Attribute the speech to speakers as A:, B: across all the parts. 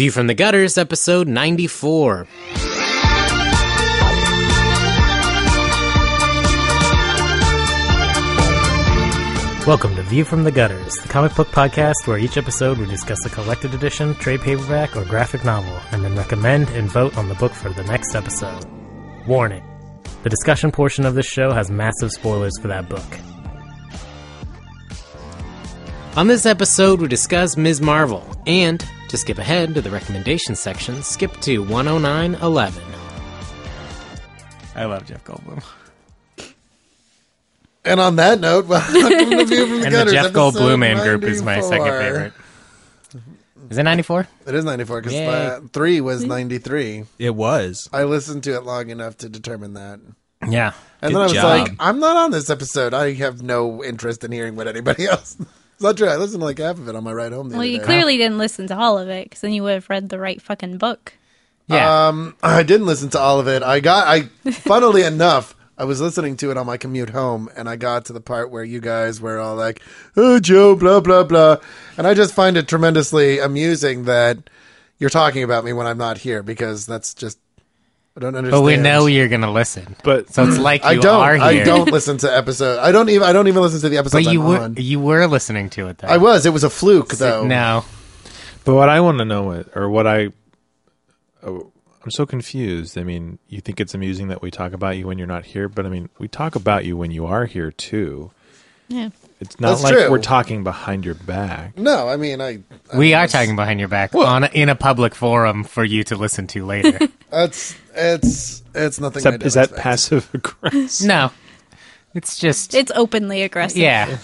A: View from the Gutters, episode 94. Welcome to View from the Gutters, the comic book podcast where each episode we discuss a collected edition, trade paperback, or graphic novel, and then recommend and vote on the book for the next episode. Warning: the discussion portion of this show has massive spoilers for that book. On this episode, we discuss Ms. Marvel, and, to skip ahead to the recommendation section, skip to 109.11.
B: I love Jeff Goldblum.
C: And on that note, welcome to View from the
A: And
C: Gutters,
A: the Jeff Goldblum Man group is my
C: 94.
A: second favorite. Is it 94?
C: It is 94, because 3 was 93.
D: It was.
C: I listened to it long enough to determine that.
A: Yeah.
C: And then I was like, I'm not on this episode. I have no interest in hearing what anybody else... It's not true. I listened to like half of it on my ride home the other day.
E: Well, you clearly didn't listen to all of it, because then you would have read the right fucking book.
A: Yeah.
C: I didn't listen to all of it. Funnily enough, I was listening to it on my commute home, and I got to the part where you guys were all like, "Oh, Joe, blah, blah, blah." And I just find it tremendously amusing that you're talking about me when I'm not here, because that's just, I don't understand.
A: But we know you're going to listen.
B: But
A: so it's like you
C: are here.
A: I
C: don't listen to episodes. I don't even listen to the episodes
A: But
C: you
A: were listening to it, though.
C: I was. It was a fluke, though.
A: No.
B: But what I want to know, I'm so confused. I mean, you think it's amusing that we talk about you when you're not here, but I mean, we talk about you when you are here too.
E: Yeah.
B: It's not like we're talking behind your back.
C: No, I mean,
A: we are talking behind your back in a public forum for you to listen to later.
C: It's nothing.
B: Is that passive aggressive?
A: No. It's
E: openly aggressive.
A: Yeah.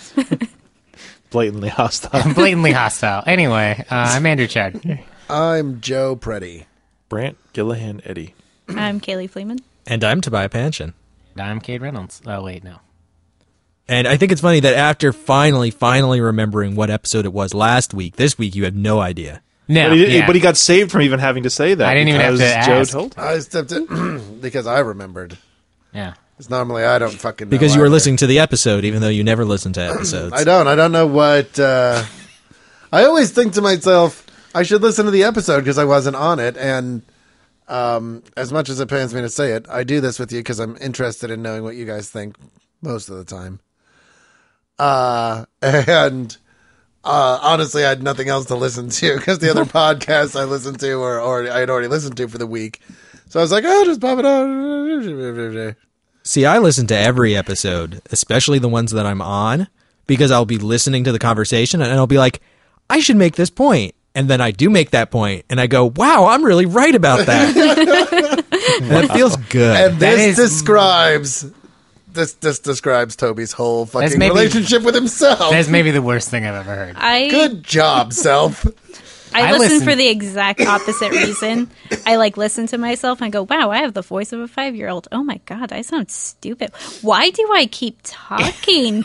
B: Blatantly hostile.
A: Blatantly hostile. Anyway, I'm Andrew Chad.
C: I'm Joe Preddy.
B: Brant Gillihan Eddy.
E: I'm Kaylee Fleeman.
D: And I'm Tobias Panshin.
A: I'm Cade Reynolds. Oh, wait, no.
D: And I think it's funny that after finally remembering what episode it was last week, this week you had no idea.
A: No,
B: but he got saved from even having to say that.
A: I didn't even have to ask.
B: Joe told him.
C: I stepped in because I remembered.
A: Yeah.
C: Because normally I don't fucking know.
D: Because you were listening to the episode, even though you never listen to episodes.
C: I don't know what... I always think to myself, I should listen to the episode because I wasn't on it, and as much as it pains me to say it, I do this with you because I'm interested in knowing what you guys think most of the time. Honestly, I had nothing else to listen to because the other podcasts I listened to or I had already listened to for the week. So I was like, oh, just pop it on.
D: See, I listen to every episode, especially the ones that I'm on, because I'll be listening to the conversation and I'll be like, I should make this point. And then I do make that point, and I go, wow, I'm really right about that. And it feels good.
C: And this describes Tobys' whole fucking relationship with himself.
A: That's maybe the worst thing I've ever heard.
C: Good job, self.
E: I listen for the exact opposite reason. I listen to myself and go, wow, I have the voice of a 5-year-old. Oh my God, I sound stupid. Why do I keep talking?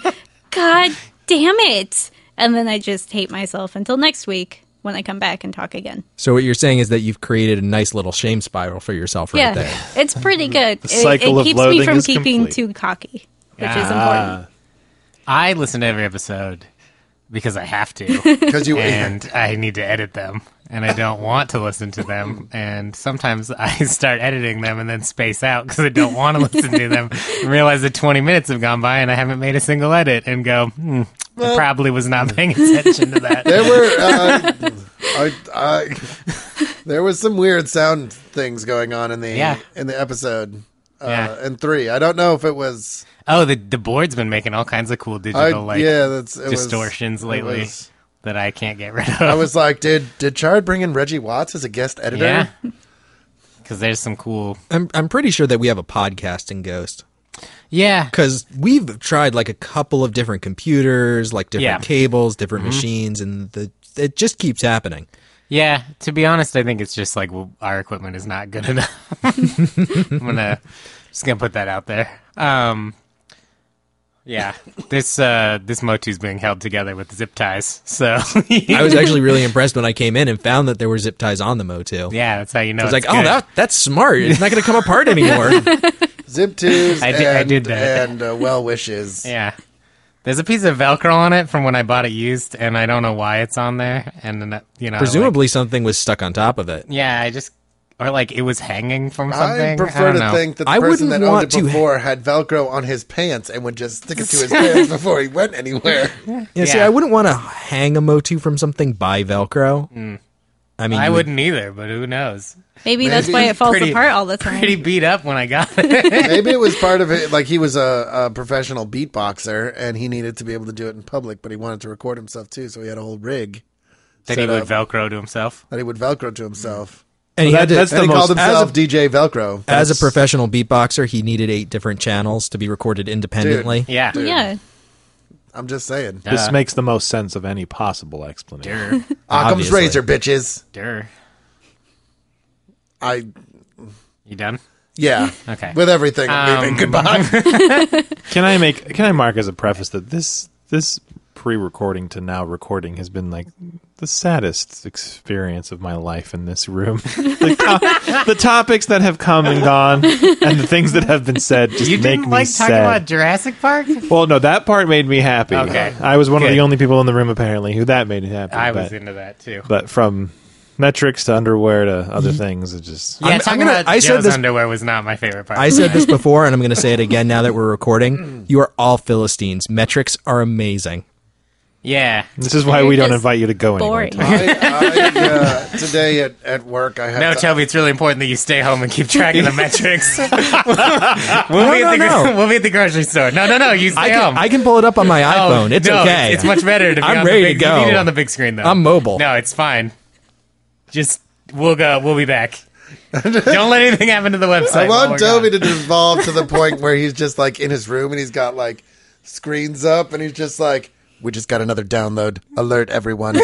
E: God damn it. And then I just hate myself until next week when I come back and talk again.
D: So what you're saying is that you've created a nice little shame spiral for yourself right there.
E: It's pretty good.
B: It
E: keeps me from keeping too cocky, which is important.
A: I listen to every episode because I have to. And I need to edit them. And I don't want to listen to them. And sometimes I start editing them and then space out because I don't want to listen to them. And realize that 20 minutes have gone by and I haven't made a single edit. And go, I probably was not paying attention to that.
C: There was some weird sound things going on in the episode. In 3. I don't know if it was...
A: Oh, the board's been making all kinds of cool digital distortions lately. That I can't get rid of.
C: I was like, did Chard bring in Reggie Watts as a guest editor?
A: Yeah. Because there's some cool...
D: I'm pretty sure that we have a podcasting ghost.
A: Yeah.
D: Because we've tried a couple of different computers, different cables, different machines, and it just keeps happening.
A: Yeah. To be honest, I think it's just our equipment is not good enough. I'm just going to put that out there. Yeah, this Motu's being held together with zip ties. So
D: I was actually really impressed when I came in and found that there were zip ties on the Motu.
A: Yeah, that's how you know.
D: I was like, oh, that's smart. It's not going to come apart anymore.
C: Zip ties.
A: I did that.
C: And well wishes.
A: Yeah, There's a piece of Velcro on it from when I bought it used, and I don't know why it's on there. And then,
D: presumably something was stuck on top of it.
A: Yeah, or like it was hanging from something.
C: I prefer to think that the person that owned it before had Velcro on his pants and would just stick it to his pants before he went anywhere.
D: Yeah, see, I wouldn't want to hang a motif from something by Velcro. I mean,
A: I wouldn't either, but who knows?
E: Maybe that's why it falls apart all the time.
A: Pretty beat up when I got it.
C: Maybe it was part of it. Like he was a professional beatboxer and he needed to be able to do it in public, but he wanted to record himself too, so he had a whole rig
A: that he would Velcro to himself.
C: And he called himself DJ Velcro.
D: As a professional beatboxer, he needed 8 different channels to be recorded independently.
C: Dude.
E: Yeah.
C: I'm just saying.
B: This makes the most sense of any possible explanation.
C: Occam's razor, bitches.
A: You done?
C: Yeah.
A: Okay.
C: With everything. I'm leaving. Goodbye.
B: Can I mark as a preface that this pre-recording to now recording has been like the saddest experience of my life in this room. The topics that have come and gone and the things that have been said just make me sad. You didn't like talking about
A: Jurassic Park?
B: Well, no, that part made me happy.
A: Okay.
B: I was one of the only people in the room apparently who that made me happy.
A: I was into that too.
B: But from metrics to underwear to other things, it just...
A: Yeah, talking about Joe's underwear was not my favorite part.
D: I said this before, and I'm going to say it again now that we're recording. You are all Philistines. Metrics are amazing.
A: Yeah.
B: This is why we don't invite you to go anywhere.
C: Today at work, I had...
A: No, Toby, it's really important that you stay home and keep track of the metrics. We'll be at the grocery store. No, you stay home.
D: I can pull it up on my iPhone. It's okay.
A: It's much better to be
D: I'm ready to go.
A: You need it on the big screen, though.
D: I'm mobile.
A: No, it's fine. Just, we'll be back. Don't let anything happen to the website.
C: I want Toby to devolve to the point where he's just like in his room and he's got like screens up and he's just like, we just got another download. Alert everyone.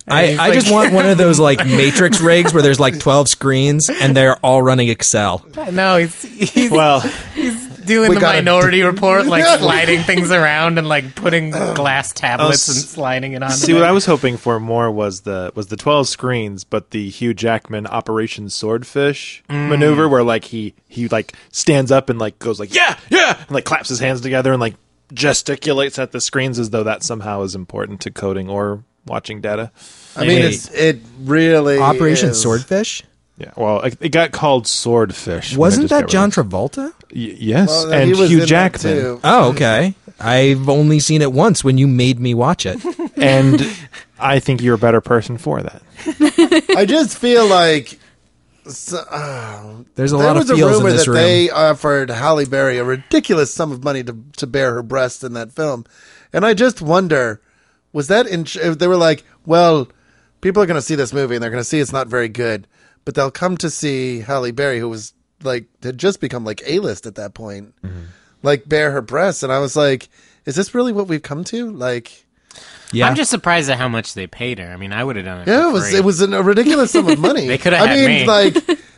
D: I just want one of those like Matrix rigs where there's like 12 screens and they're all running Excel.
A: No, he's doing the Minority Report, like sliding things around and like putting glass tablets and sliding it on.
B: See, what I was hoping for more was the 12 screens, but the Hugh Jackman Operation Swordfish maneuver, where like he like stands up and like goes like yeah, and like claps his hands together and like gesticulates at the screens as though that somehow is important to coding or watching data.
C: I mean, it really
D: Operation
C: is.
D: Swordfish.
B: Yeah, well, it got called Swordfish.
D: Wasn't that John Travolta?
B: Yes,
C: well,
B: and Hugh Jackman.
D: Oh, okay. I've only seen it once when you made me watch it.
B: And I think you're a better person for that.
C: I just feel like...
D: there's a lot of feels in this room.
C: They offered Halle Berry a ridiculous sum of money to bare her breast in that film. And I just wonder, was that... they were like, well, people are going to see this movie and they're going to see it's not very good. But they'll come to see Halle Berry, who was like had just become like A-list at that point, like bare her breasts, and I was like, "Is this really what we've come to?" Like,
A: yeah, I'm just surprised at how much they paid her. I mean, I would have done it.
C: Yeah,
A: for free.
C: it was a ridiculous sum of money.
A: They could have had me.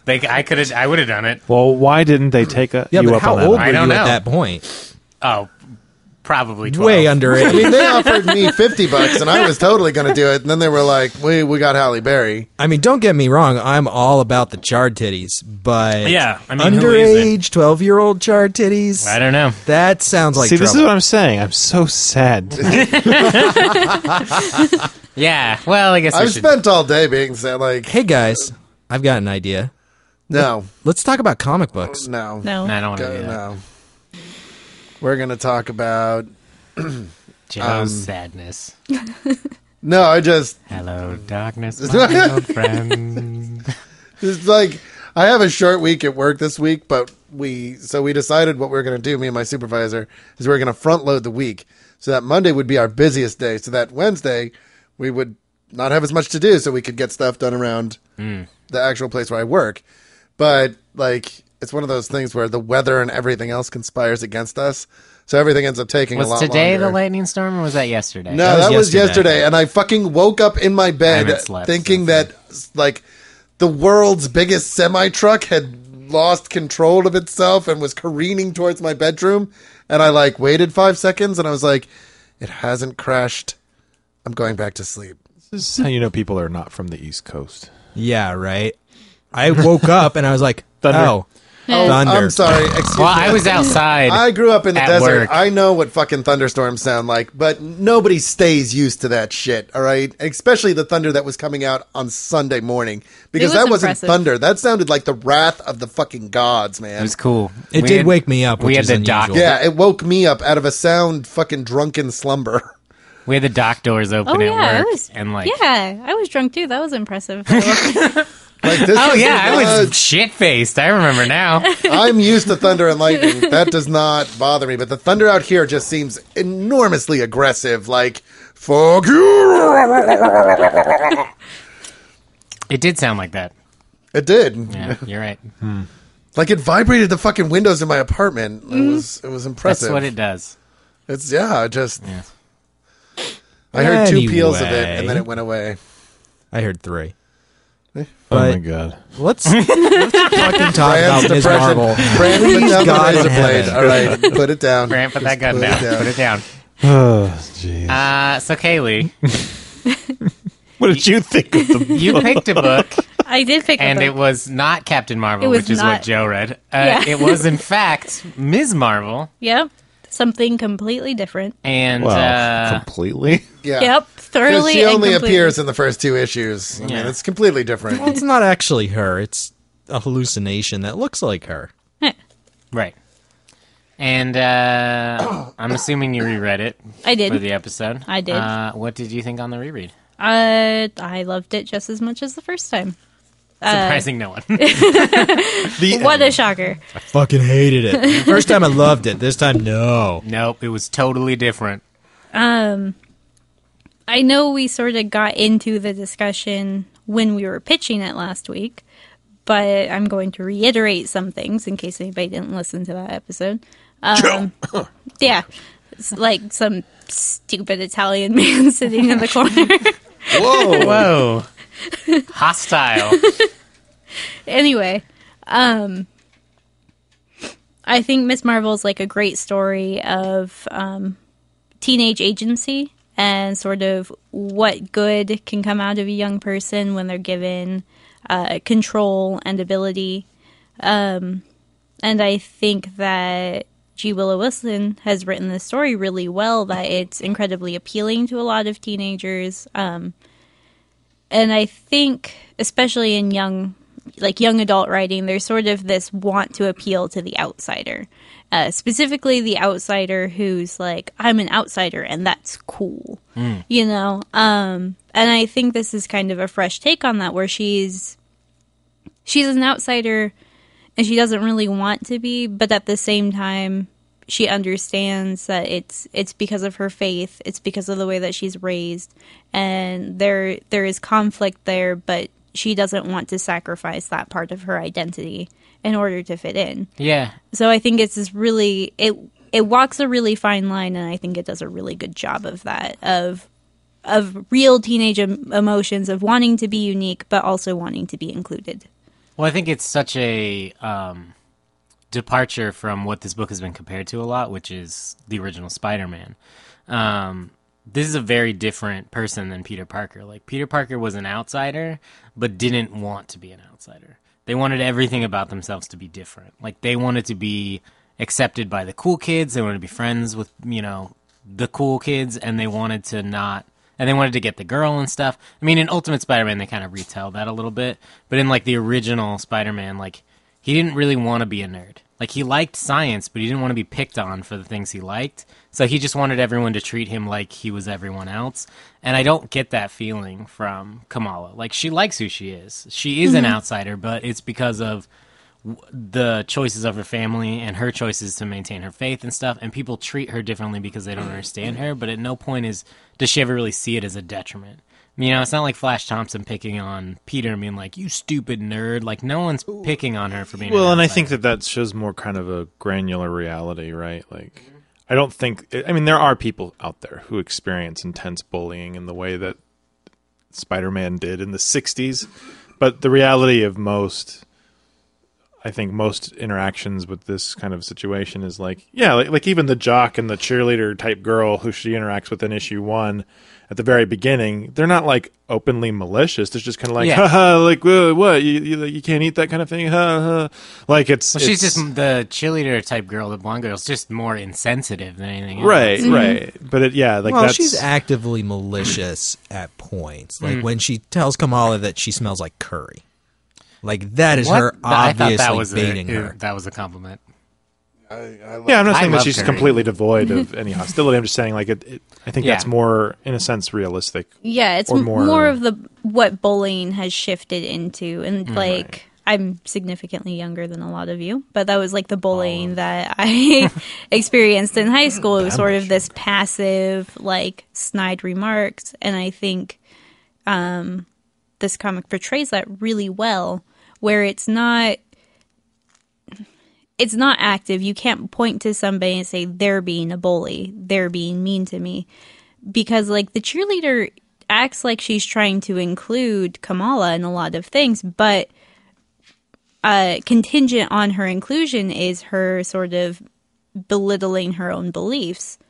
C: Like,
A: I would have done it.
B: Well, why didn't they take you up on that?
D: How old were you at that point?
A: Oh. Probably 12.
D: Way under it.
C: I mean, they offered me $50 and I was totally going to do it. And then they were like, we got Halle Berry.
D: I mean, don't get me wrong. I'm all about the charred titties. But
A: yeah, I mean,
D: underage, 12-year-old charred titties.
A: I don't know.
D: That sounds like trouble.
B: This is what I'm saying. I'm so sad.
A: Yeah, well, I guess
C: I've spent all day being sad. Like,
D: hey, guys, I've got an idea.
C: No.
D: Let's talk about comic books.
C: No.
A: I don't want to do that.
C: No. We're going to talk about...
A: Joe's sadness.
C: No, I just...
A: Hello, darkness, my old friend.
C: It's like, I have a short week at work this week, but we decided what we're going to do, me and my supervisor, is we're going to front load the week. So that Monday would be our busiest day. So that Wednesday, we would not have as much to do, so we could get stuff done around the actual place where I work. But, like... It's one of those things where the weather and everything else conspires against us. So everything ends up taking a lot longer.
A: Was today the lightning storm or was that yesterday?
C: No, that was yesterday. And I fucking woke up in my bed thinking that like the world's biggest semi-truck had lost control of itself and was careening towards my bedroom. And I like waited 5 seconds and I was like, it hasn't crashed. I'm going back to sleep.
B: This is how you know people are not from the East Coast.
D: Yeah, right. I woke up and I was like,
B: Thunder.
D: oh. Thunder.
C: I'm sorry. Excuse me.
A: I was outside.
C: I grew up in the
A: at
C: desert.
A: work.
C: I know what fucking thunderstorms sound like, but nobody stays used to that shit, all right? Especially the thunder that was coming out on Sunday morning. Because
E: It was
C: that wasn't
E: impressive.
C: thunder. That sounded like the wrath of the fucking gods, man.
A: It was cool.
D: It
A: We
D: did
A: had-
D: wake me up,
A: we
D: which
A: had
D: is
A: the
D: unusual.
A: doc-
C: Yeah, it woke me up out of a sound fucking drunken slumber.
A: We had the dock doors open
E: Oh
A: at
E: yeah,
A: work.
E: I was.
A: and
E: I was drunk too. That was impressive.
C: Like this
A: Oh
C: is
A: yeah, I
C: not-
A: was shit-faced. I remember now.
C: I'm used to thunder and lightning. That does not bother me. But the thunder out here just seems enormously aggressive. Like, fuck you.
A: It did sound like that.
C: It did.
A: Yeah, you're right.
C: Like it vibrated the fucking windows in my apartment. It was impressive.
A: That's what it does.
C: It's just.
A: Yeah.
C: I heard 2 peals of it,
D: Anyway.
C: and then it went away.
D: I heard 3.
B: Oh
D: But
B: my god.
D: let's fucking talk
C: Brand's
D: about Ms.
C: depression.
D: Marvel.
C: Brand, put down the
D: God in
C: razor blade.
D: heaven.
C: All right, put it down.
A: Grant, put that gun
C: put it
A: down.
C: down.
A: Put it down.
B: Oh jeez.
A: So Kaylee,
B: What did you think of the
A: you picked a book,
E: I did pick
A: and
E: up.
A: it was not Captain Marvel,
E: It was
A: which is
E: not.
A: what Joe read.
E: Yeah.
A: It was, in fact, Ms. Marvel.
E: Yep, something completely different.
A: And
B: completely?
C: Yeah.
E: Yep,
C: Because
E: thoroughly.
C: she
E: and
C: only
E: completely.
C: appears in the first 2 issues. I mean,
A: Yeah.
C: it's completely different.
D: Well, it's not actually her. It's a hallucination that looks like her.
A: right. And I'm assuming you reread it
E: I did.
A: for the episode.
E: I did.
A: What did you think on the reread?
E: I loved it just as much as the first time.
A: Surprising no one.
E: What a shocker!
D: I fucking hated it. First time I loved it. This time, no.
A: Nope, it was totally different.
E: I know we sort of got into the discussion when we were pitching it last week, but I'm going to reiterate some things in case anybody didn't listen to that episode. Yeah, it's like some stupid Italian man sitting in the corner.
A: Whoa. Hostile.
E: Anyway, I think Miss Marvel's like a great story of teenage agency and sort of what good can come out of a young person when they're given control and ability. And I think that Willow Wilson has written this story really well, that it's incredibly appealing to a lot of teenagers. And I think, especially in young adult writing, there's sort of this want to appeal to the outsider. Specifically the outsider who's like, I'm an outsider and that's cool. You know? And I think this is kind of a fresh take on that, where she's an outsider and she doesn't really want to be, but at the same time, she understands that it's because of her faith, it's because of the way that she's raised, and there is conflict there, but she doesn't want to sacrifice that part of her identity in order to fit in.
A: Yeah.
E: So I think it's this really it walks a really fine line, and I think it does a really good job of that, of real teenage emotions of wanting to be unique but also wanting to be included.
A: Well, I think it's such a departure from what this book has been compared to a lot, which is the original Spider-Man. This is a very different person than Peter Parker. Like, Peter Parker was an outsider, but didn't want to be an outsider. They wanted everything about themselves to be different. Like, they wanted to be accepted by the cool kids. They wanted to be friends with, the cool kids, and they wanted to not... And they wanted to get the girl and stuff. I mean, in Ultimate Spider-Man, they kind of retell that a little bit. But in, the original Spider-Man, he didn't really want to be a nerd. He liked science, but he didn't want to be picked on for the things he liked. So he just wanted everyone to treat him like he was everyone else. And I don't get that feeling from Kamala. She likes who she is. She is an outsider, but it's because of the choices of her family and her choices to maintain her faith and stuff, and people treat her differently because they don't understand her, but at no point does she ever really see it as a detriment. It's not like Flash Thompson picking on Peter and being like, you stupid nerd. No one's picking on her for being
B: Well,
A: an
B: and I
A: outsider.
B: think that shows more kind of a granular reality, right? I don't think... there are people out there who experience intense bullying in the way that Spider-Man did in the 60s, but the reality of most... I think most interactions with this kind of situation is like even the jock and the cheerleader type girl who she interacts with in issue 1 at the very beginning, they're not like openly malicious. It's just kind of like, haha, like what you can't eat that kind of thing, ha. Like she's
A: just the cheerleader type girl. The blonde girl's just more insensitive than anything else.
B: Right. But that's
D: she's actively malicious at points, like when she tells Kamala that she smells like curry. Like, that is her obviously baiting her.
A: That was a compliment.
B: I'm not saying that she's curry. Completely devoid of any hostility. I'm just saying, like, I think that's more, in a sense, realistic.
E: Yeah, it's more of what bullying has shifted into. And, like, I'm significantly younger than a lot of you, but that was, like, the bullying that I experienced in high school. It was sort of this passive, like, snide remarks. And I think this comic portrays that really well, where it's not active. You can't point to somebody and say they're being a bully, they're being mean to me, because like the cheerleader acts like she's trying to include Kamala in a lot of things, but contingent on her inclusion is her sort of belittling her own beliefs,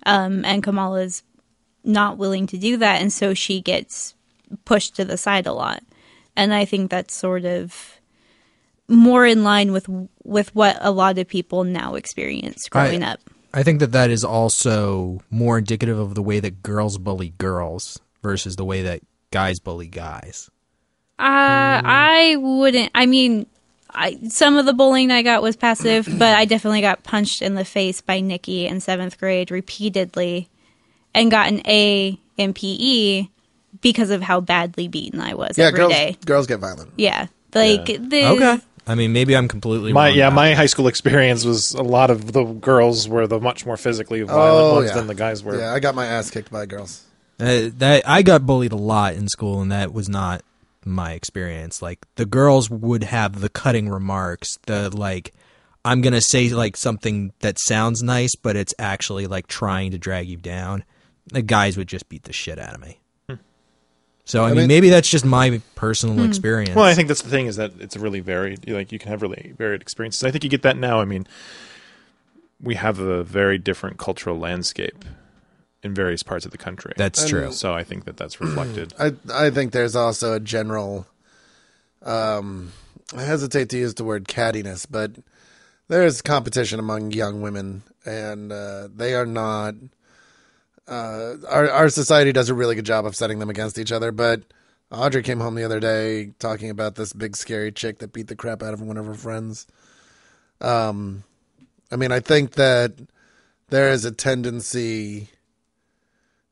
E: and Kamala's not willing to do that, and so she gets pushed to the side a lot. And I think that's sort of more in line with what a lot of people now experience growing up.
D: I think that is also more indicative of the way that girls bully girls versus the way that guys bully guys.
E: I wouldn't. I mean, some of the bullying I got was passive, but I definitely got punched in the face by Nikki in 7th grade repeatedly and got an A in PE because of how badly beaten I was every day.
C: Girls get violent.
E: Yeah. Okay.
D: I mean, maybe I'm completely wrong.
B: My high school experience was a lot of the girls were the much more physically violent ones than the guys were.
C: Yeah, I got my ass kicked by girls.
D: I got bullied a lot in school, and that was not my experience. Like, the girls would have the cutting remarks, I'm going to say, like, something that sounds nice, but it's actually, like, trying to drag you down. The guys would just beat the shit out of me. So, I mean, maybe that's just my personal experience.
B: Well, I think that's the thing, is that it's really varied. Like, you can have really varied experiences. I think you get that now. I mean, we have a very different cultural landscape in various parts of the country.
D: That's true.
B: So I think that's reflected.
C: I think there's also a general, I hesitate to use the word cattiness, but there's competition among young women, and they are not... Our society does a really good job of setting them against each other, but Audrey came home the other day talking about this big scary chick that beat the crap out of one of her friends. I mean, I think that there is a tendency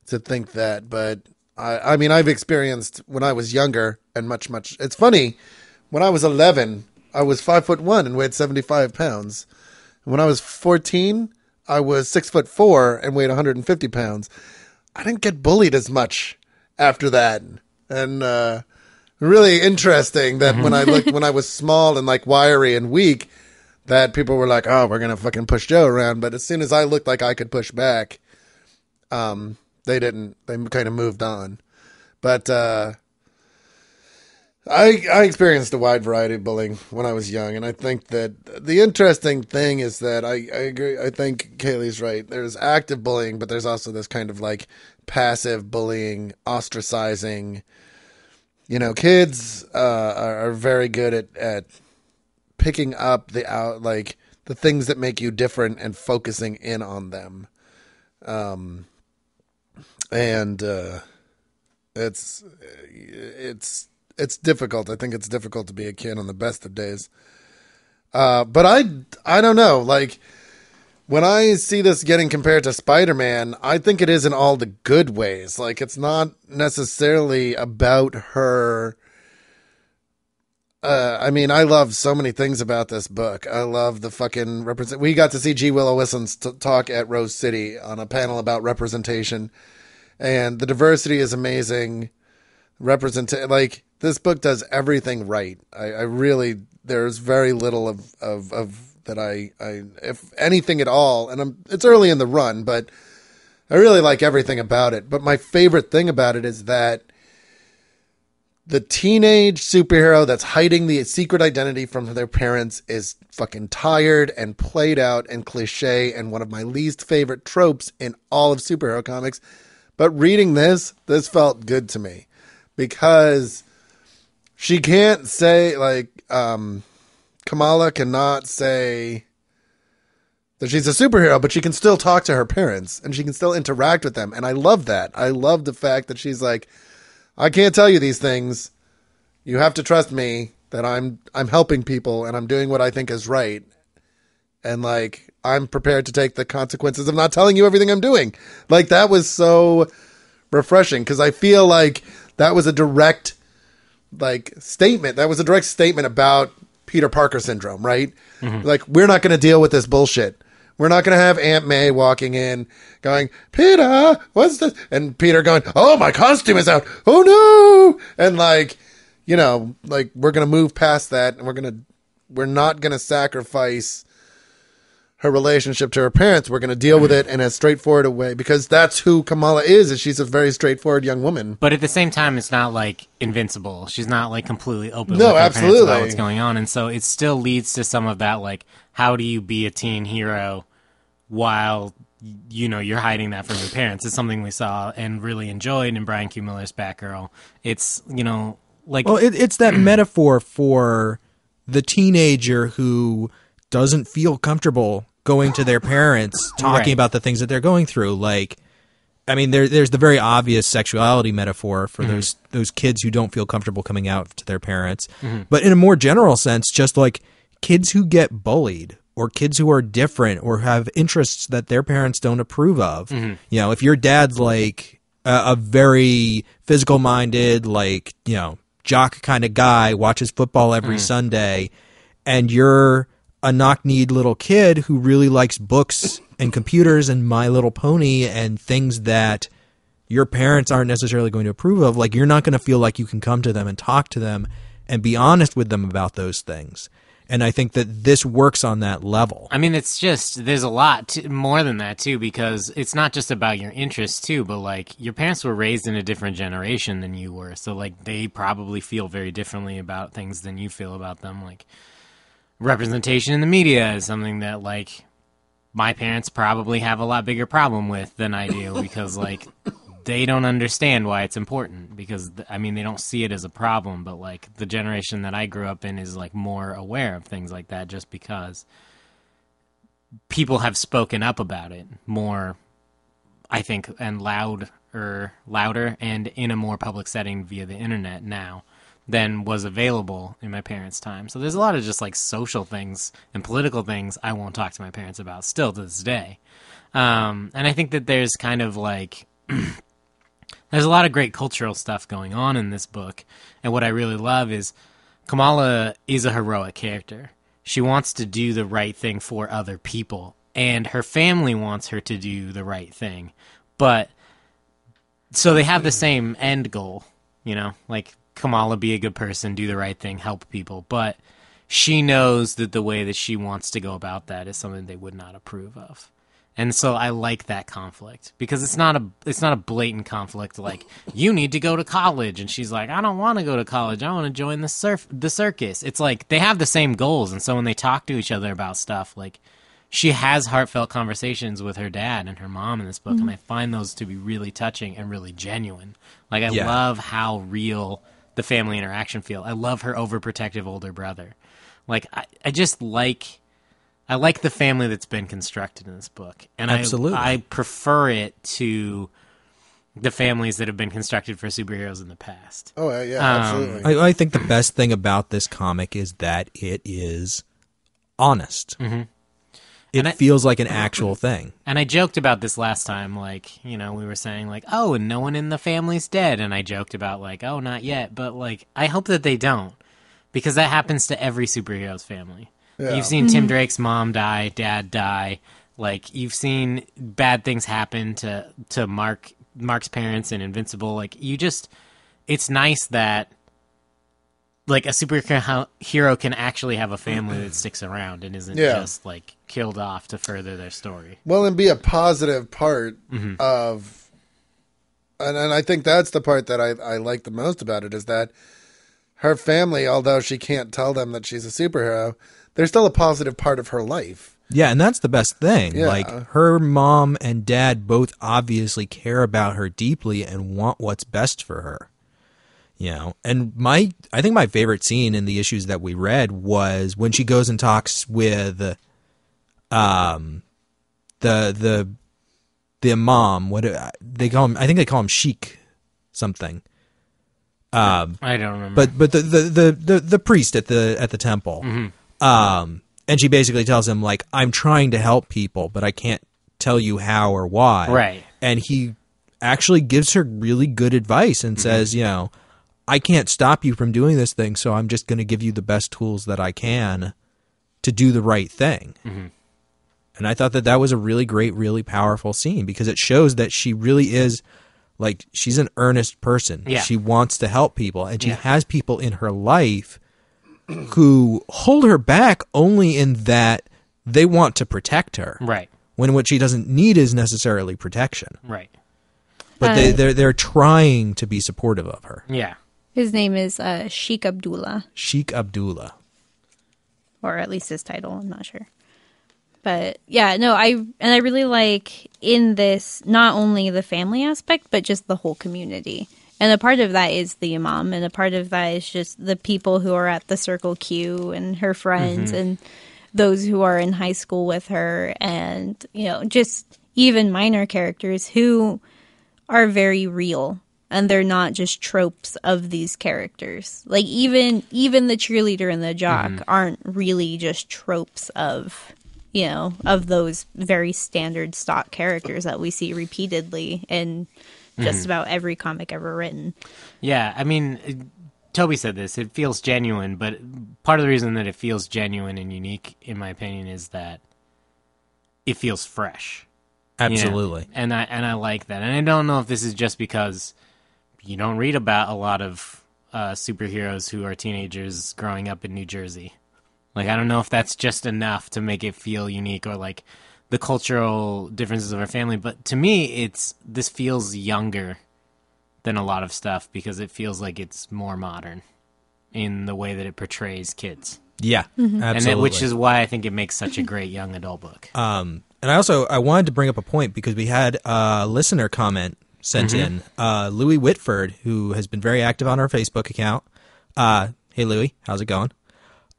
C: to think that, but I mean, I've experienced when I was younger and much, it's funny, when I was 11, I was 5'1" and weighed 75 pounds. When I was 14, I was 6'4" and weighed 150 pounds. I didn't get bullied as much after that. And really interesting that when I was small and like wiry and weak, that people were like, oh, we're going to fucking push Joe around. But as soon as I looked like I could push back, they didn't. They kind of moved on. But I experienced a wide variety of bullying when I was young, and I think that the interesting thing is that I agree. I think Kaylee's right. There's active bullying, but there's also this kind of like passive bullying, ostracizing. You know, kids are very good at picking up the things that make you different and focusing in on them. It's difficult. I think it's difficult to be a kid on the best of days. But I don't know. Like, when I see this getting compared to Spider-Man, I think it is in all the good ways. Like, it's not necessarily about her. I mean, I love so many things about this book. I love the fucking we got to see G. Willow Wilson talk at Rose City on a panel about representation. And the diversity is amazing. Like, this book does everything right. I really, there's very little of that I if anything at all, and it's early in the run, but I really like everything about it. But my favorite thing about it is that the teenage superhero that's hiding the secret identity from their parents is fucking tired and played out and cliche and one of my least favorite tropes in all of superhero comics. But reading this felt good to me because she can't say, like, Kamala cannot say that she's a superhero, but she can still talk to her parents and she can still interact with them. And I love that. I love the fact that she's like, I can't tell you these things. You have to trust me that I'm helping people and I'm doing what I think is right. And like, I'm prepared to take the consequences of not telling you everything I'm doing. Like, that was so refreshing because I feel like that was a direct statement. That was a direct statement about Peter Parker syndrome, right? Mm-hmm. Like, we're not going to deal with this bullshit. We're not going to have Aunt May walking in going, Peter, what's this? And Peter going, oh, my costume is out. Oh, no. And like, you know, like, we're going to move past that and we're not going to sacrifice her relationship to her parents. We're going to deal with it in a straightforward way because that's who Kamala is she's a very straightforward young woman.
A: But at the same time, it's not like invincible. She's not like completely open
C: with
A: her
C: absolutely.
A: Parents about what's going on. And so it still leads to some of that, like, how do you be a teen hero while, you know, you're hiding that from your parents? It's something we saw and really enjoyed in Brian Q. Miller's Batgirl. It's, you know, like...
D: Well, it's that metaphor for the teenager who doesn't feel comfortable going to their parents, talking about the things that they're going through. Like, I mean, there's the very obvious sexuality metaphor for those kids who don't feel comfortable coming out to their parents. Mm-hmm. But in a more general sense, just like kids who get bullied or kids who are different or have interests that their parents don't approve of. Mm-hmm. You know, if your dad's like a very physical minded, like, you know, jock kind of guy, watches football every Sunday, and you're a knock-kneed little kid who really likes books and computers and My Little Pony and things that your parents aren't necessarily going to approve of, like, you're not going to feel like you can come to them and talk to them and be honest with them about those things. And I think that this works on that level.
A: I mean, it's just, there's a lot more than that, too, because it's not just about your interests, too, but, like, your parents were raised in a different generation than you were. So, like, they probably feel very differently about things than you feel about them. Like, representation in the media is something that, like, my parents probably have a lot bigger problem with than I do because, like, they don't understand why it's important because, I mean, they don't see it as a problem, but, like, the generation that I grew up in is, like, more aware of things like that just because people have spoken up about it more, I think, and louder and in a more public setting via the internet now than was available in my parents' time. So there's a lot of just like social things and political things I won't talk to my parents about still to this day. And I think that there's kind of like, there's a lot of great cultural stuff going on in this book. And what I really love is Kamala is a heroic character. She wants to do the right thing for other people. And her family wants her to do the right thing. But, so they have the same end goal, you know, like, Kamala, be a good person, do the right thing, help people. But she knows that the way that she wants to go about that is something they would not approve of. And so I like that conflict because it's not a blatant conflict like, you need to go to college. And she's like, I don't want to go to college. I want to join the circus. It's like they have the same goals. And so when they talk to each other about stuff, like, she has heartfelt conversations with her dad and her mom in this book. Mm-hmm. And I find those to be really touching and really genuine. Like, I love how real the family interaction feel. I love her overprotective older brother. Like, I just like, I like the family that's been constructed in this book. And absolutely. I prefer it to the families that have been constructed for superheroes in the past.
C: Oh, yeah, absolutely.
D: I think the best thing about this comic is that it is honest. Mm-hmm. It feels like an actual thing.
A: And I joked about this last time, like, you know, we were saying, like, oh, and no one in the family's dead. And I joked about, like, oh, not yet. But, like, I hope that they don't. Because that happens to every superhero's family. Yeah. You've seen Tim Drake's mom die, dad die. Like, you've seen bad things happen to Mark's parents in Invincible. Like, it's nice that, like, a superhero can actually have a family that sticks around and isn't just, like, killed off to further their story.
C: Well, and be a positive part of... And I think that's the part that I like the most about it, is that her family, although she can't tell them that she's a superhero, they're still a positive part of her life.
D: Yeah, and that's the best thing.
C: Yeah.
D: Like, her mom and dad both obviously care about her deeply and want what's best for her. You know, and I think my favorite scene in the issues that we read was when she goes and talks with the Imam. What they call him? I think they call him Sheik something.
A: I don't remember.
D: But the priest at the temple.
A: Mm-hmm.
D: And she basically tells him, like, I'm trying to help people, but I can't tell you how or why.
A: Right.
D: And he actually gives her really good advice and says, you know, I can't stop you from doing this thing, so I'm just going to give you the best tools that I can to do the right thing. Mm-hmm. And I thought that was a really great, really powerful scene because it shows that she really is, like, she's an earnest person.
A: Yeah.
D: She wants to help people, and she has people in her life who hold her back only in that they want to protect her.
A: Right.
D: When what she doesn't need is necessarily protection.
A: Right.
D: But they're trying to be supportive of her.
A: Yeah.
E: His name is Sheikh Abdullah.
D: Sheikh Abdullah.
E: Or at least his title, I'm not sure. But yeah, no, I really like in this not only the family aspect, but just the whole community. And a part of that is the Imam, and a part of that is just the people who are at the Circle Q and her friends and those who are in high school with her, and, you know, just even minor characters who are very real, and they're not just tropes of these characters. Like, even the cheerleader and the jock aren't really just tropes of, you know, of those very standard stock characters that we see repeatedly in just about every comic ever written.
A: Yeah, I mean, Toby said this, it feels genuine, but part of the reason that it feels genuine and unique, in my opinion, is that it feels fresh.
D: Absolutely.
A: You know? And I like that. And I don't know if this is just because you don't read about a lot of superheroes who are teenagers growing up in New Jersey. Like, I don't know if that's just enough to make it feel unique, or like the cultural differences of our family, but to me, this feels younger than a lot of stuff because it feels like it's more modern in the way that it portrays kids.
D: Yeah, absolutely.
A: Which is why I think it makes such a great young adult book.
D: And I wanted to bring up a point because we had a listener comment sent in, Louis Whitford, who has been very active on our Facebook account. Hey, Louis, how's it going?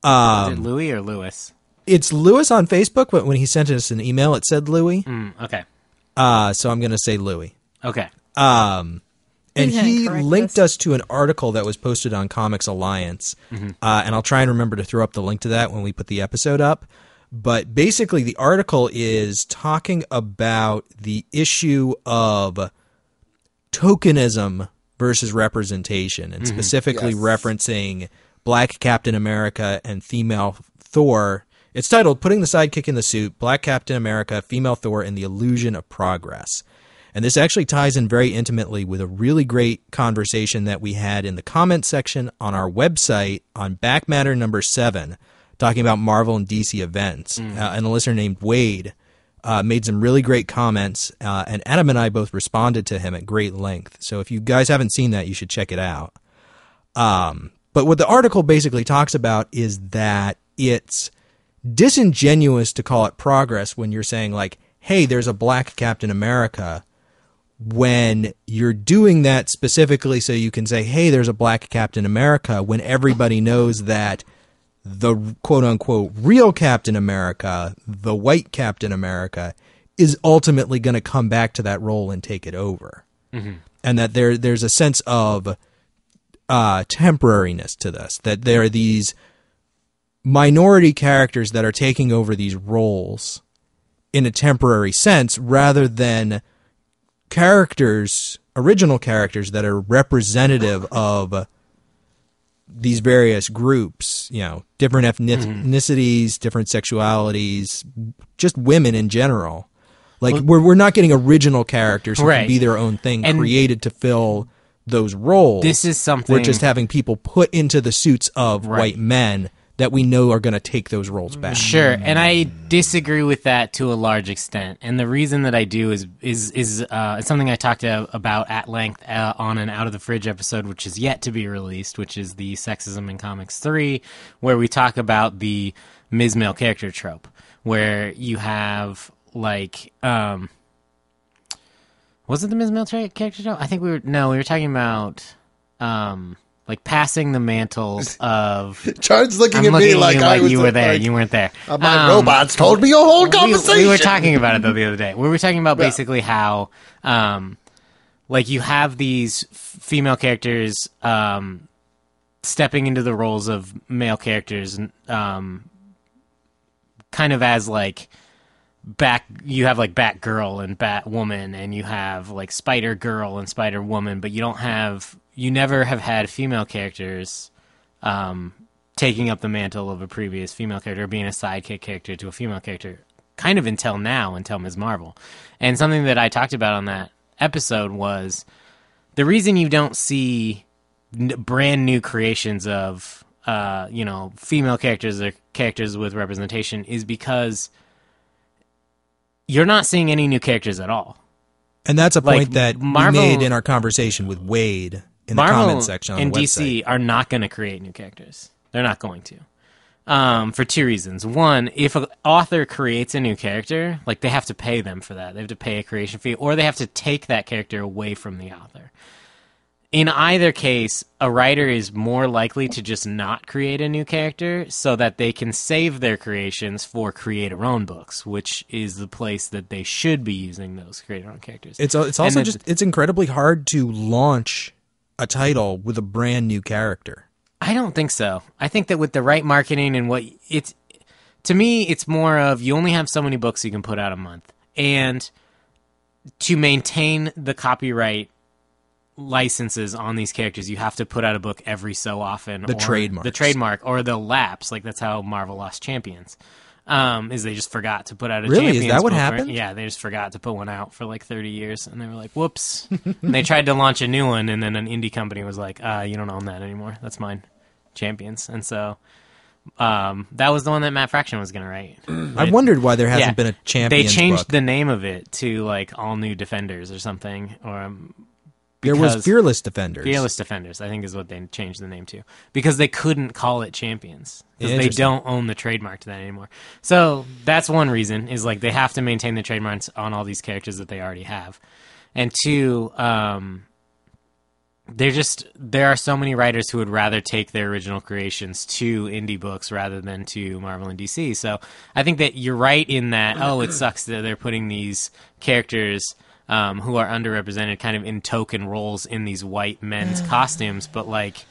A: Is it Louis or Lewis?
D: It's Lewis on Facebook, but when he sent us an email, it said Louis.
A: Okay.
D: So I'm going to say Louis.
A: Okay.
D: And he linked
E: us
D: us to an article that was posted on Comics Alliance. And I'll try and remember to throw up the link to that when we put the episode up. But basically, the article is talking about the issue of tokenism versus representation, and specifically referencing Black Captain America and female Thor. It's titled, Putting the Sidekick in the Suit, Black Captain America, Female Thor, and the Illusion of Progress. And this actually ties in very intimately with a really great conversation that we had in the comments section on our website on Back Matter number 7, talking about Marvel and DC events. And a listener named Wade made some really great comments, and Adam and I both responded to him at great length. So if you guys haven't seen that, you should check it out. But what the article basically talks about is that it's disingenuous to call it progress when you're saying, like, hey, there's a Black Captain America, when you're doing that specifically so you can say, hey, there's a Black Captain America, when everybody knows that the quote-unquote real Captain America, the white Captain America, is ultimately going to come back to that role and take it over. And that there's a sense of temporariness to this, that there are these minority characters that are taking over these roles in a temporary sense, rather than characters, original characters that are representative of these various groups, you know, different ethnicities, different sexualities, just women in general. Like, we're not getting original characters who can be their own thing, and created to fill those roles.
A: This is something...
D: We're just having people put into the suits of white men that we know are going to take those roles back.
A: Sure, and I disagree with that to a large extent. And the reason that I do is something I talked about at length on an Out of the Fridge episode, which is yet to be released, which is the Sexism in Comics 3, where we talk about the Ms. Male character trope, where you have, like, was it the Ms. Male character trope? I think we were talking about, like, passing the mantle of...
C: Charles looking at me like I was...
A: You were there. You weren't there.
C: My robots told me your whole conversation.
A: We were talking about it, though, the other day. We were talking about basically how, like, you have these female characters stepping into the roles of male characters, kind of as, like, you have, like, Batgirl and Batwoman, and you have, like, Spider-Girl and Spider-Woman, but you never have had female characters taking up the mantle of a previous female character, or being a sidekick character to a female character, kind of until Ms. Marvel. And something that I talked about on that episode was the reason you don't see brand new creations of female characters or characters with representation is because you're not seeing any new characters at all.
D: And that's a point that Marvel, we made in our conversation with Wade in the comment section on
A: and
D: the website.
A: DC are not going to create new characters. They're not going to. For two reasons. One, if an author creates a new character, like, they have to pay them for that. They have to pay a creation fee, or they have to take that character away from the author. In either case, a writer is more likely to just not create a new character so that they can save their creations for create-our-own books, which is the place that they should be using those create-our-own characters.
D: It's also it's incredibly hard to launch a title with a brand new character.
A: I don't think so. I think that with the right marketing and to me, it's more of you only have so many books you can put out a month. And to maintain the copyright licenses on these characters, you have to put out a book every so often.
D: The trademark,
A: or they'll lapse. Like, that's how Marvel lost Champions. Is they just forgot to put out a
D: Really?
A: Champions
D: Is that what
A: book,
D: happened?
A: Right? Yeah, they just forgot to put one out for like 30 years, and they were like, whoops. And they tried to launch a new one, and then an indie company was like, you don't own that anymore. That's mine. Champions. And so that was the one that Matt Fraction was going to write.
D: I wondered why there hasn't been a Champions
A: They changed
D: book.
A: the name of it to, like, All New Defenders or something, or...
D: There was Fearless Defenders.
A: Fearless Defenders, I think, is what they changed the name to. Because they couldn't call it Champions. Because they don't own the trademark to that anymore. So that's one reason, is, like, they have to maintain the trademarks on all these characters that they already have. And two, there are so many writers who would rather take their original creations to indie books rather than to Marvel and DC. So I think that you're right in that, it sucks that they're putting these characters... who are underrepresented kind of in token roles in these white men's costumes, but, like,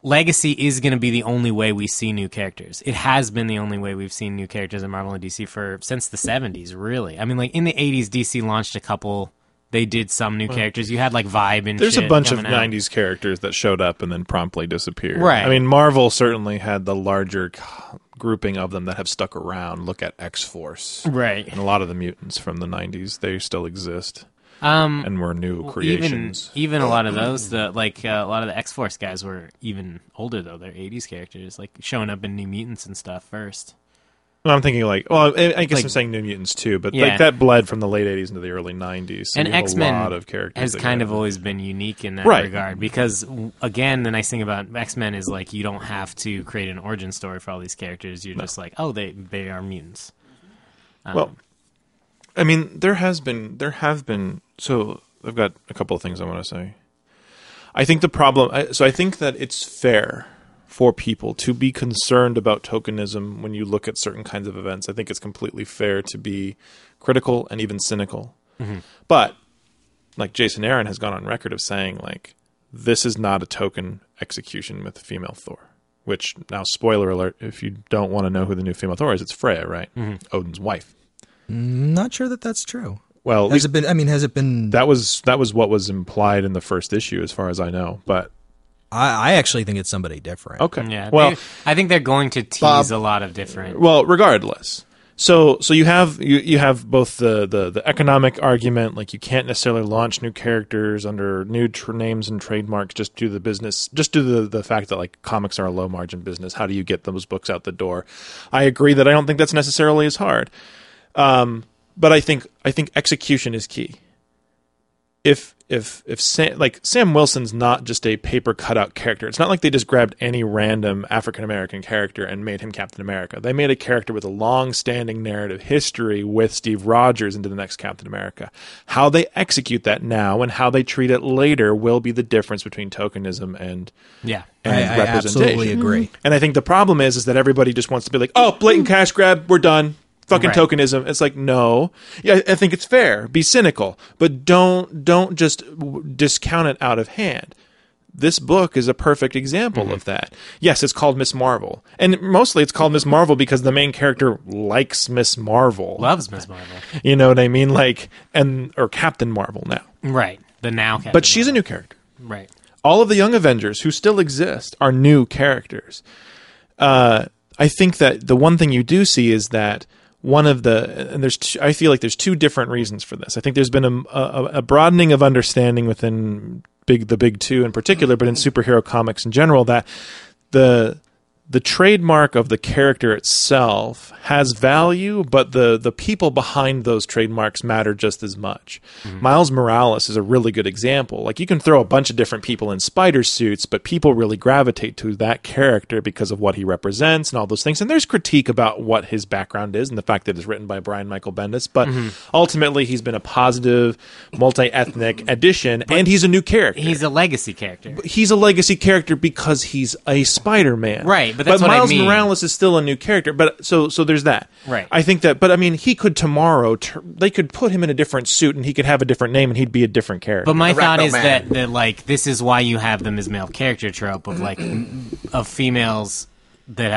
A: legacy is going to be the only way we see new characters. It has been the only way we've seen new characters in Marvel and DC since the 70s, really. I mean, like, in the 80s, DC launched a couple... They did some new characters. You had, like, Vibe and
B: There's
A: shit
B: a bunch of
A: coming out.
B: 90s characters that showed up and then promptly disappeared.
A: Right.
B: I mean, Marvel certainly had the larger grouping of them that have stuck around. Look at X-Force.
A: Right.
B: And a lot of the mutants from the 90s, they still exist. And were new creations.
A: Even a lot of those, a lot of the X-Force guys were even older, though. They're 80s characters, like, showing up in New Mutants and stuff first.
B: I'm thinking, like, well, I guess I'm saying New Mutants too, but like that bled from the late 80s into the early 90s. So
A: and
B: you have
A: X-Men
B: a lot of characters
A: has kind of always been unique in that regard, because, again, the nice thing about X-Men is, like, you don't have to create an origin story for all these characters. You're just like, they are mutants.
B: Well, I mean, there have been. So I've got a couple of things I want to say. I think the problem. I think that it's fair for people to be concerned about tokenism when you look at certain kinds of events. I think it's completely fair to be critical and even cynical. Mm-hmm. But, like, Jason Aaron has gone on record of saying, like, this is not a token execution with the female Thor. Which, now, spoiler alert, if you don't want to know who the new female Thor is, it's Freya, right? Mm-hmm. Odin's wife.
D: Not sure that that's true.
B: Well,
D: has it been...
B: That was what was implied in the first issue, as far as I know, but...
D: I actually think it's somebody different.
B: Okay.
A: Yeah.
B: Well,
A: I think they're going to tease a lot of different.
B: Well, regardless, So you have both the economic argument, like you can't necessarily launch new characters under new names and trademarks just due to the business, just due to the fact that like comics are a low margin business. How do you get those books out the door? I agree that I don't think that's necessarily as hard, but I think execution is key. If Sam Wilson's not just a paper cutout character, it's not like they just grabbed any random African American character and made him Captain America. They made a character with a long-standing narrative history with Steve Rogers into the next Captain America. How they execute that now and how they treat it later will be the difference between tokenism and
D: I absolutely agree.
B: And I think the problem is that everybody just wants to be like, oh, blatant cash grab, we're done. Fucking tokenism. It's like, no. Yeah, I think it's fair. Be cynical, but don't just discount it out of hand. This book is a perfect example of that. Yes, it's called Miss Marvel. And mostly it's called Miss Marvel because the main character likes Miss Marvel.
A: Loves Miss Marvel.
B: You know what I mean? Like, or Captain Marvel now.
A: Right. The now Captain
B: But she's a new character.
A: Right.
B: All of the Young Avengers who still exist are new characters. I think that the one thing you do see is that I feel like there's two different reasons for this. I think there's been a broadening of understanding within the big two in particular, but in superhero comics in general, that the trademark of the character itself has value, but the people behind those trademarks matter just as much. Miles Morales is a really good example. Like, you can throw a bunch of different people in spider suits, but people really gravitate to that character because of what he represents and all those things. And there's critique about what his background is and the fact that it's written by Brian Michael Bendis, but ultimately he's been a positive, multi-ethnic addition, and he's a new character.
A: He's a legacy character.
B: He's a legacy character because he's a Spider-Man.
A: Right, but that's what
B: Miles
A: I mean.
B: Morales is still a new character, but so there's that.
A: Right.
B: I think that, but I mean, he could tomorrow. They could put him in a different suit, and he could have a different name, and he'd be a different character.
A: But my thought is that like this is why you have them as male character trope of like of females that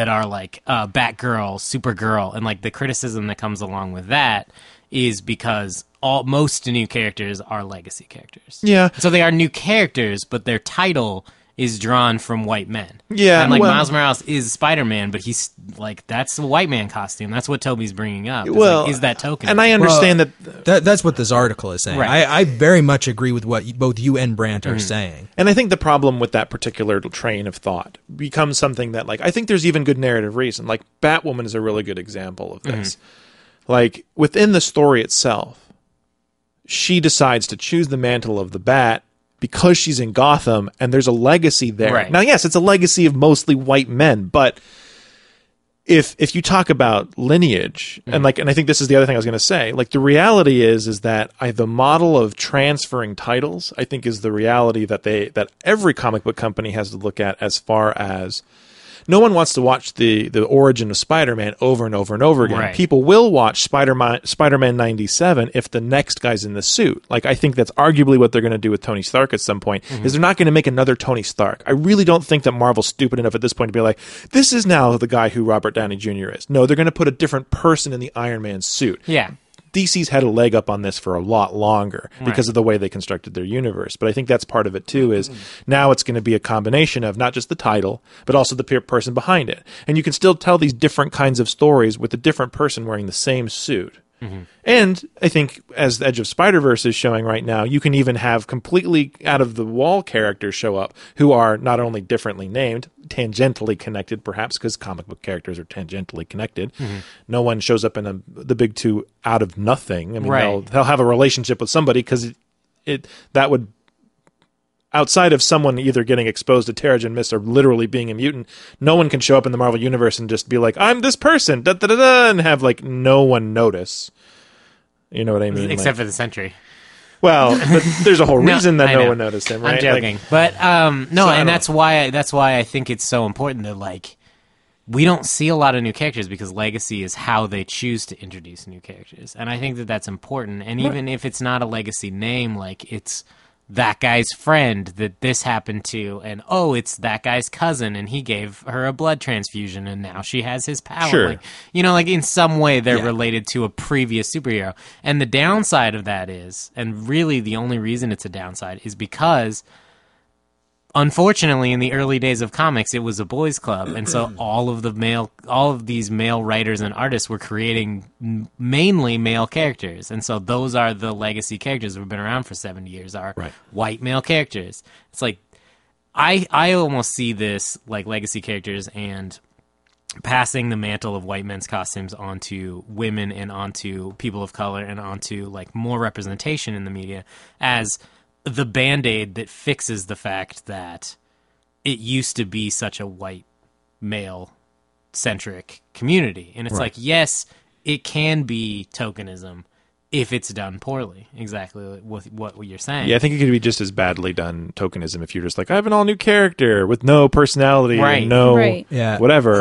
A: are like Batgirl, Supergirl, and like the criticism that comes along with that is because most new characters are legacy characters.
B: Yeah.
A: So they are new characters, but their title is drawn from white men.
B: Yeah,
A: and like Miles Morales is Spider-Man, but he's like, that's a white man costume. That's what Toby's bringing up. Well, is that token?
B: And I understand
D: that's what this article is saying.
A: Right.
D: I very much agree with what both you and Brandt are saying.
B: And I think the problem with that particular train of thought becomes something that, like, I think there's even good narrative reason. Like, Batwoman is a really good example of this. Like, within the story itself, she decides to choose the mantle of the Bat because she's in Gotham, and there's a legacy there.
A: Right.
B: Now, yes, it's a legacy of mostly white men, but if you talk about lineage, and I think this is the other thing I was going to say, like, the reality is that the model of transferring titles, I think, is the reality that every comic book company has to look at, as far as no one wants to watch the origin of Spider-Man over and over and over again.
A: Right.
B: People will watch Spider-Man 97 if the next guy's in the suit. Like, I think that's arguably what they're going to do with Tony Stark at some point, is they're not going to make another Tony Stark. I really don't think that Marvel's stupid enough at this point to be like, this is now the guy who Robert Downey Jr. is. No, they're going to put a different person in the Iron Man suit.
A: Yeah.
B: DC's had a leg up on this for a lot longer because of the way they constructed their universe. But I think that's part of it too, is now it's going to be a combination of not just the title, but also the person behind it. And you can still tell these different kinds of stories with a different person wearing the same suit. And I think, as the Edge of Spider-Verse is showing right now, you can even have completely out-of-the-wall characters show up who are not only differently named, tangentially connected perhaps, because comic book characters are tangentially connected. No one shows up in the big two out of nothing. I mean, they'll have a relationship with somebody, because that would, outside of someone either getting exposed to Terrigen Mists or literally being a mutant, no one can show up in the Marvel Universe and just be like, I'm this person, da da da da, and have like no one notice. You know what I mean?
A: Except for the Sentry.
B: Well, but there's a whole reason that no one noticed him, right?
A: I'm joking. But no, and that's why I think it's so important that, like, we don't see a lot of new characters, because legacy is how they choose to introduce new characters. And I think that that's important. And even if it's not a legacy name, like, it's that guy's friend that this happened to, and it's that guy's cousin, and he gave her a blood transfusion, and now she has his power.
B: Sure.
A: Like, like, in some way they're related to a previous superhero. And the downside of that is, and really the only reason it's a downside, is because unfortunately, in the early days of comics, it was a boys' club, and so all of these male writers and artists were creating mainly male characters, and so those are the legacy characters that have been around for 70 years. Are white male characters. It's like I almost see this like legacy characters and passing the mantle of white men's costumes onto women and onto people of color and onto like more representation in the media as the Band-Aid that fixes the fact that it used to be such a white male-centric community. And it's like, yes, it can be tokenism if it's done poorly. Exactly what you're saying.
B: Yeah, I think it could be just as badly done tokenism if you're just like, I have an all-new character with no personality and no whatever.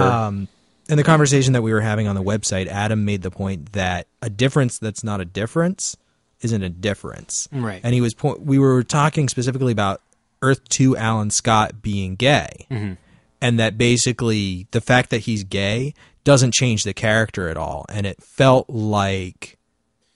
D: In the conversation that we were having on the website, Adam made the point that a difference that's not a difference isn't a difference.
A: Right.
D: And we were talking specifically about Earth 2 Alan Scott being gay. Mm-hmm. And that basically the fact that he's gay doesn't change the character at all. And it felt like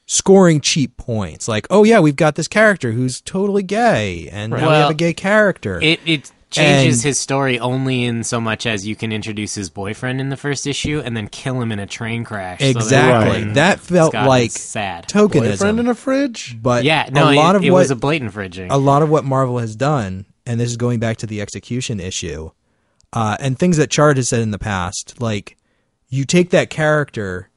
D: scoring cheap points. Like, oh yeah, we've got this character who's totally gay, and now we have a gay character.
A: It changes his story only in so much as you can introduce his boyfriend in the first issue and then kill him in a train crash.
D: Exactly.
A: So
D: that felt like
A: sad
D: tokenism.
C: Boyfriend in a fridge?
D: But
A: it was a blatant fridging.
D: A lot of what Marvel has done, and this is going back to the execution issue, and things that Chard has said in the past, like you take that character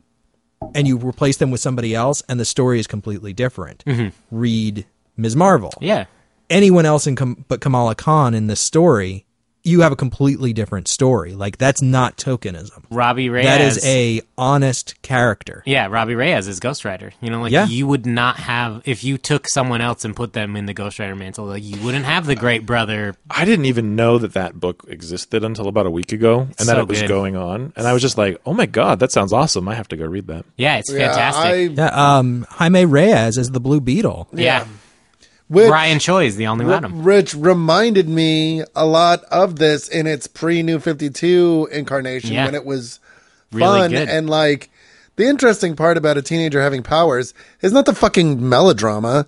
D: and you replace them with somebody else, and the story is completely different. Mm-hmm. Read Ms. Marvel.
A: Yeah.
D: Anyone else but Kamala Khan in this story, you have a completely different story. Like, that's not tokenism.
A: Robbie Reyes.
D: That is a honest character.
A: Yeah, Robbie Reyes is Ghost Rider. You know, like, you would not have, if you took someone else and put them in the Ghost Rider mantle, like, you wouldn't have the great brother.
B: I didn't even know that book existed until about a week ago, and that it was going on. And I was just like, oh my God, that sounds awesome. I have to go read that.
A: Yeah, it's fantastic.
D: Jaime Reyes as the Blue Beetle.
A: Yeah. Brian Choi is the only one.
C: Rich reminded me a lot of this in its pre-New 52 incarnation when it was
A: really
C: fun.
A: Good.
C: And like, the interesting part about a teenager having powers is not the fucking melodrama.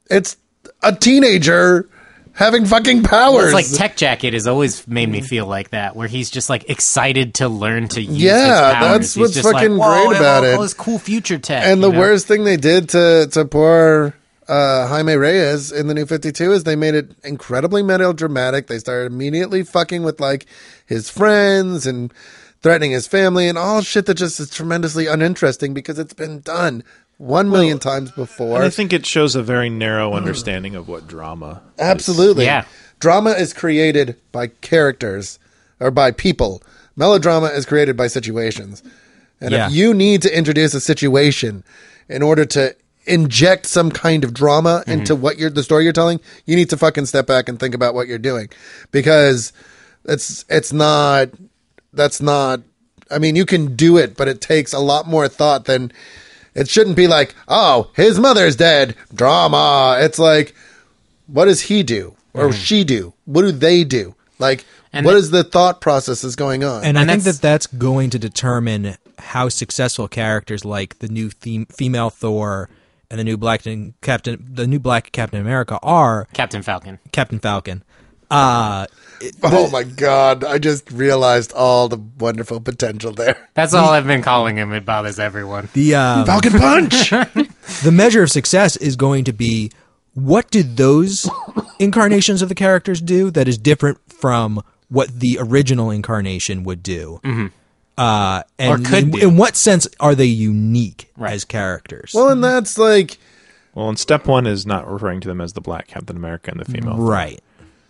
C: It's a teenager having fucking powers.
A: It's like Tech Jacket has always made me feel like that, where he's just like excited to learn to use his powers.
C: That's what's
A: just
C: fucking
A: like,
C: great about it.
A: All this cool future tech.
C: And the worst thing they did to poor Jaime Reyes in the New 52 is they made it incredibly melodramatic. They started immediately fucking with like his friends and threatening his family and all shit that just is tremendously uninteresting because it's been done 1 million times before.
B: And I think it shows a very narrow understanding of what drama is.
C: Absolutely.
A: Yeah.
C: Drama is created by characters or by people. Melodrama is created by situations. And if you need to introduce a situation in order to inject some kind of drama into what the story you're telling, you need to fucking step back and think about what you're doing, because that's not, I mean, you can do it, but it takes a lot more thought than, it shouldn't be like, oh, his mother's dead, drama. It's like, what does he do or she do? What do they do? Like, what is the thought process is going on?
D: And I think that's going to determine how successful characters like the new female Thor and the new black Captain America are.
A: Captain Falcon.
C: Oh my God. I just realized all the wonderful potential there.
A: That's all I've been calling him. It bothers everyone.
D: The
C: Falcon Punch!
D: The measure of success is going to be, what did those incarnations of the characters do that is different from what the original incarnation would do? Mm-hmm. And
A: or could do.
D: In what sense are they unique as characters?
C: Well, and that's like...
B: Well, and step one is not referring to them as the Black Captain America and the female Thor.
D: Right.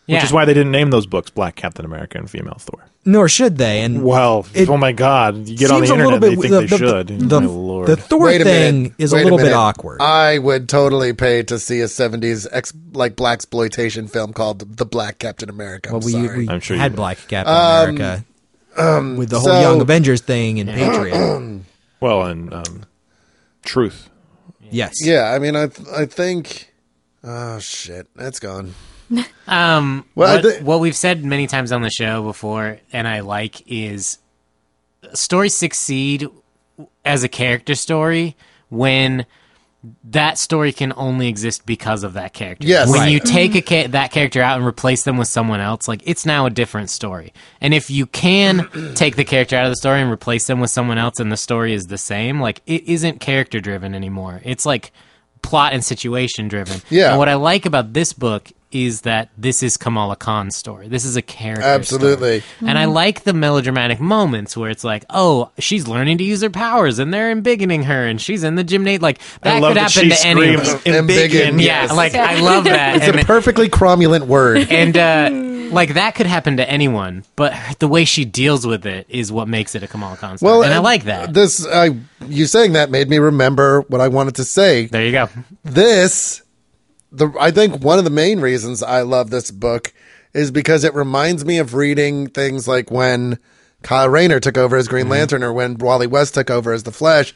B: Which is why they didn't name those books Black Captain America and Female Thor.
D: Nor should they. And
B: well, oh my God. You get on the internet, they think they should. My Lord.
D: The Thor thing is a little bit awkward.
C: I would totally pay to see a 70s blaxploitation film called The Black Captain America.
D: I'm sure had Black Captain America. With the whole Young Avengers thing and Patriot.
B: Well, and Truth.
D: Yes.
C: Yeah, I mean, I think... Oh, shit. That's gone.
A: What we've said many times on the show before, and I like, is stories succeed as a character story when that story can only exist because of that character.
C: Yes.
A: When
C: Right.
A: you take that character out and replace them with someone else, like, it's now a different story. And if you can take the character out of the story and replace them with someone else and the story is the same, like, it isn't character driven anymore. It's like plot and situation driven.
C: Yeah.
A: And what I like about this book is that this is Kamala Khan's story. This is a character
C: Absolutely.
A: story. And I like the melodramatic moments where it's like, oh, she's learning to use her powers and they're embiggening her and she's in the gymnasium. Like, that could happen to anyone.
C: Embiggen.
A: Yeah,
C: Yes.
A: like, I love that.
C: It's a perfectly cromulent word.
A: And, like, that could happen to anyone, but the way she deals with it is what makes it a Kamala Khan story.
C: Well,
A: and I like that.
C: You saying that made me remember what I wanted to say.
A: There you go.
C: I think one of the main reasons I love this book is because it reminds me of reading things like when Kyle Rayner took over as Green Lantern or when Wally West took over as the Flash,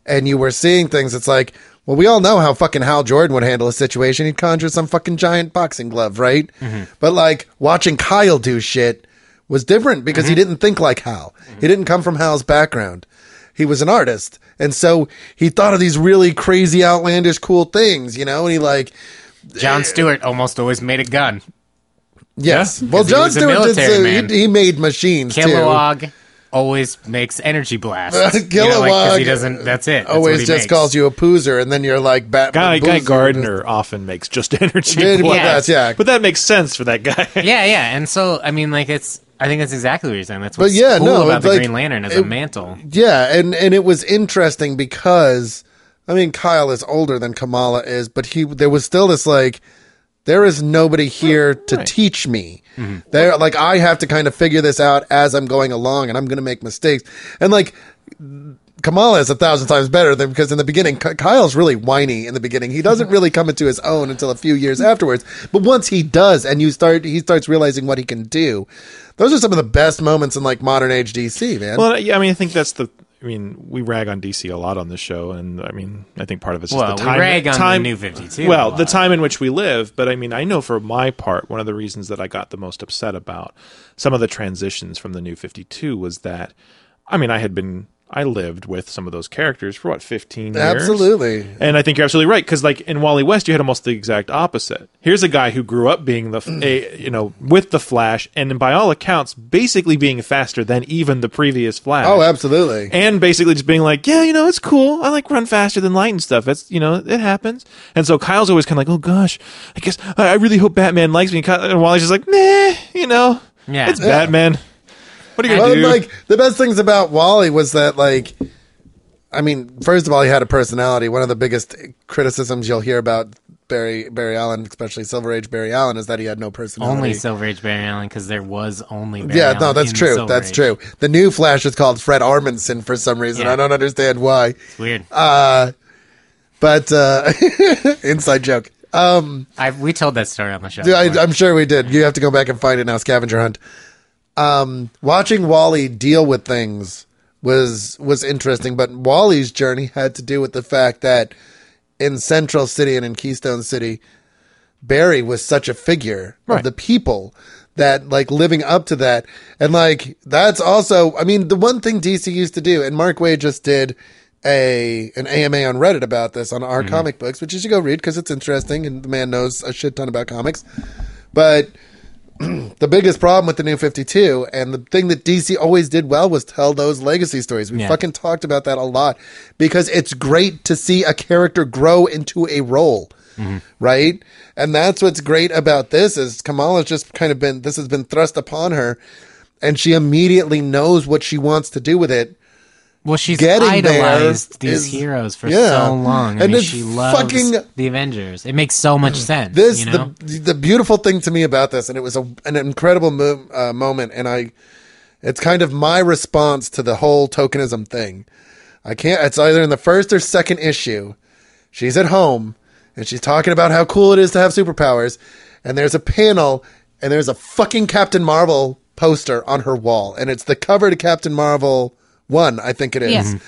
C: and you were seeing things. It's like, well, we all know how fucking Hal Jordan would handle a situation. He'd conjure some fucking giant boxing glove, right? But like watching Kyle do shit was different because he didn't think like Hal. He didn't come from Hal's background. He was an artist. And so he thought of these really crazy, outlandish, cool things, you know? And he like...
A: John Stewart almost always made a gun.
C: Yes.
A: Yeah,
C: Well,
A: 'cause he
C: John
A: was a
C: Stewart
A: military man.
C: he made machines,
A: Kilowog always makes energy blasts.
C: Kilowog
A: he doesn't. That's it. That's
C: always
A: what he
C: just
A: makes.
C: calls you a poozer, and then you're like...
B: Guy Gardner often makes just energy
C: Yeah,
B: blasts.
C: yeah.
B: But that makes sense for that guy.
A: Yeah. And so, I mean, like, I think that's exactly what you're saying. That's what's
C: yeah,
A: cool
C: no,
A: about
C: it's
A: the
C: like-
A: Green Lantern as a mantle.
C: Yeah, and it was interesting because, I mean, Kyle is older than Kamala is, but there was still this, like, there is nobody here to teach me. There, like, I have to kind of figure this out as I'm going along, and I'm going to make mistakes. And, like, Kamala is 1,000 times better than, because in the beginning, Kyle's really whiny in the beginning. He doesn't really come into his own until a few years afterwards. But once he does, and he starts realizing what he can do, those are some of the best moments in like modern age DC, man.
B: Well, yeah, I mean, I think that's we rag on DC a lot on this show, and I mean, I think part of it's just the time.
A: We rag on the New 52.
B: Well, the time in which we live, but I mean, I know for my part, one of the reasons that I got the most upset about some of the transitions from the New 52 was that, I mean, I lived with some of those characters for 15 years.
C: Absolutely.
B: And I think you're absolutely right, because like in Wally West, you had almost the exact opposite. Here's a guy who grew up being with the Flash, and by all accounts, basically being faster than even the previous Flash.
C: Oh, absolutely.
B: And basically just being like, yeah, it's cool. I like run faster than light and stuff. It's, it happens. And so Kyle's always kind of like, oh gosh, I guess I really hope Batman likes me. And Wally's just like, meh, it's Batman. What are you gonna do?
C: Like, the best things about Wally was that, like, I mean, first of all, he had a personality. One of the biggest criticisms you'll hear about Barry Allen, especially Silver Age Barry Allen, is that he had no personality.
A: Only Silver Age Barry Allen, because there was only Barry
C: Yeah,
A: Allen.
C: no, that's
A: in
C: true.
A: Silver
C: That's
A: Age.
C: true. The new Flash is called Fred Armisen for some reason.
A: Yeah.
C: I don't understand why.
A: It's weird.
C: But inside joke.
A: We told that story on the show.
C: I'm sure we did. You have to go back and find it now. Scavenger hunt. Watching Wally deal with things was interesting, but Wally's journey had to do with the fact that in Central City and in Keystone City, Barry was such a figure of the people that, like, living up to that. And, like, that's also, I mean, the one thing DC used to do, and Mark Waid just did an AMA on Reddit about this on our comic books, which you should go read because it's interesting, and the man knows a shit ton about comics. But the biggest problem with the New 52, and the thing that DC always did well, was tell those legacy stories. We fucking talked about that a lot, because it's great to see a character grow into a role, right? And that's what's great about this, is Kamala's just kind of this has been thrust upon her, and she immediately knows what she wants to do with it.
A: Well, she's
C: Getting
A: idolized
C: there
A: these
C: is-
A: heroes for
C: yeah.
A: so long.
C: And it's
A: she loves the Avengers. It makes so much sense.
C: The beautiful thing to me about this, and it was an incredible moment, and it's kind of my response to the whole tokenism thing. It's either in the first or second issue. She's at home, and she's talking about how cool it is to have superpowers, and there's a panel, and there's a fucking Captain Marvel poster on her wall, and it's the cover to Captain Marvel 1, I think it is.
E: Yeah.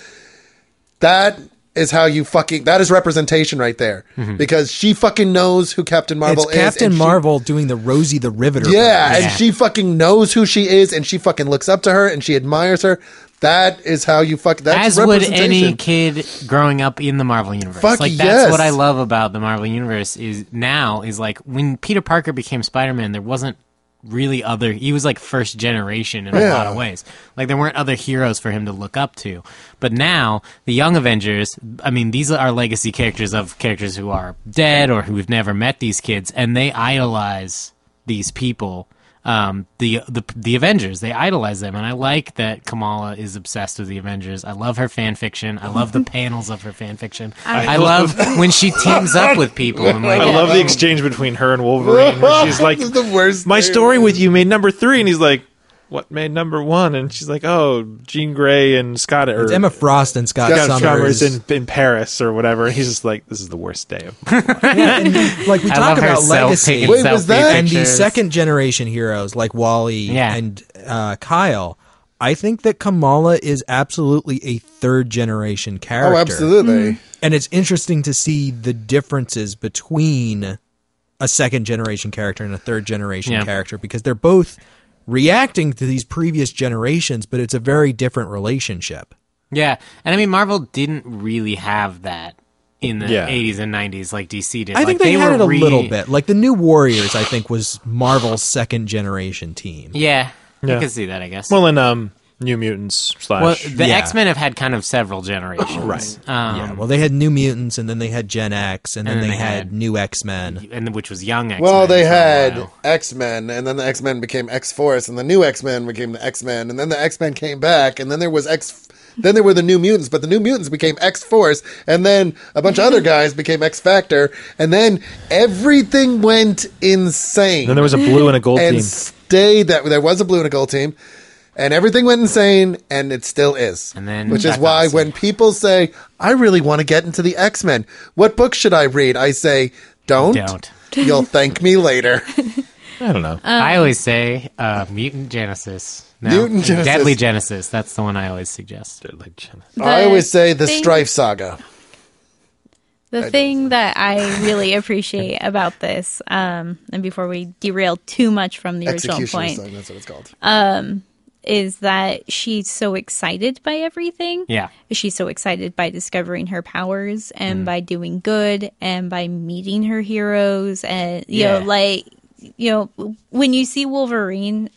C: That is how that is representation right there. Because she fucking knows who Captain Marvel
D: It's
C: is.
D: Captain Marvel doing the Rosie the Riveter.
C: Yeah,
D: pose.
C: and she fucking knows who she is, and she fucking looks up to her, and she admires her. That is how you fuck. That's
A: as would
C: representation.
A: any kid growing up in the Marvel universe.
C: Fuck
A: like
C: yes.
A: that's what I love about the Marvel universe is like when Peter Parker became Spider-Man, there wasn't really other. He was like first generation in a lot of ways. Like there weren't other heroes for him to look up to. But now the Young Avengers, I mean, these are legacy characters of characters who are dead or who've never met these kids, and they idolize these people. The Avengers, they idolize them, and I like that Kamala is obsessed with the Avengers. I love her fan fiction. I love the panels of her fan fiction. I love when she teams up with people. And like,
B: I love the exchange between her and Wolverine. Where she's like,
C: This is the worst.
B: "My
C: thing.
B: story with you made number 3," and he's like, "What made number 1?" And she's like, "Oh, Jean Grey and Scott." Or
D: It's Emma Frost and Scott
B: Summers
D: Summers.
B: in Paris or whatever. And he's just like, "This is the worst day of."
D: Yeah, and like we
A: I
D: talk
A: love her
D: about legacy.
A: self-taking
C: Wait, was
A: selfie
C: that-
D: And the
A: pictures.
D: second generation heroes like Wally
A: Yeah.
D: and Kyle, I think that Kamala is absolutely a third generation character.
C: Oh, absolutely.
D: And it's interesting to see the differences between a second generation character and a third generation character because they're both reacting to these previous generations, but it's a very different relationship.
A: Yeah, and I mean, Marvel didn't really have that in the
B: Yeah.
A: 80s and 90s like DC did.
D: I think
A: like,
D: they had
A: were
D: it a little bit. Like the New Warriors, I think, was Marvel's second generation team.
A: Yeah,
B: Yeah.
A: you could see that, I guess.
B: Well, in New Mutants /
A: Well, the
D: Yeah.
A: X-Men have had kind of several generations.
B: Right.
D: Yeah, well, they had New Mutants, and then they had Gen X, and then they had New X-Men.
A: and which was young X-Men.
C: Well, they
A: for a
C: had
A: while.
C: X-Men, and then the X-Men became X-Force, and the new X-Men became the X-Men, and then the X-Men came back, and then there was Then there were the New Mutants, but the New Mutants became X-Force, and then a bunch of other guys became X-Factor, and then everything went insane.
B: Then there was a blue and a gold
C: and
B: team.
C: stayed that there was a blue and a gold team, and everything went insane, and it still is.
A: And then
C: which is
A: Jack
C: why
A: Dawson.
C: when people say, "I really want to get into the X-Men, what book should I read?" I say, "Don't. You'll thank me later."
B: I don't know.
A: I always say Mutant Genesis. No,
C: Mutant Genesis.
A: Deadly Genesis. That's the one I always suggest.
C: I always say the
E: thing-
C: Strife Saga.
E: The thing that I really appreciate about this, and before we derail too much from the original
C: Execution
E: point,
C: Saga, that's what it's called.
E: is that she's so excited by everything.
A: Yeah.
E: She's so excited by discovering her powers
A: Mm-hmm.
E: and by doing good and by meeting her heroes. And, you
A: Yeah.
E: know, like, you know, when you see Wolverine,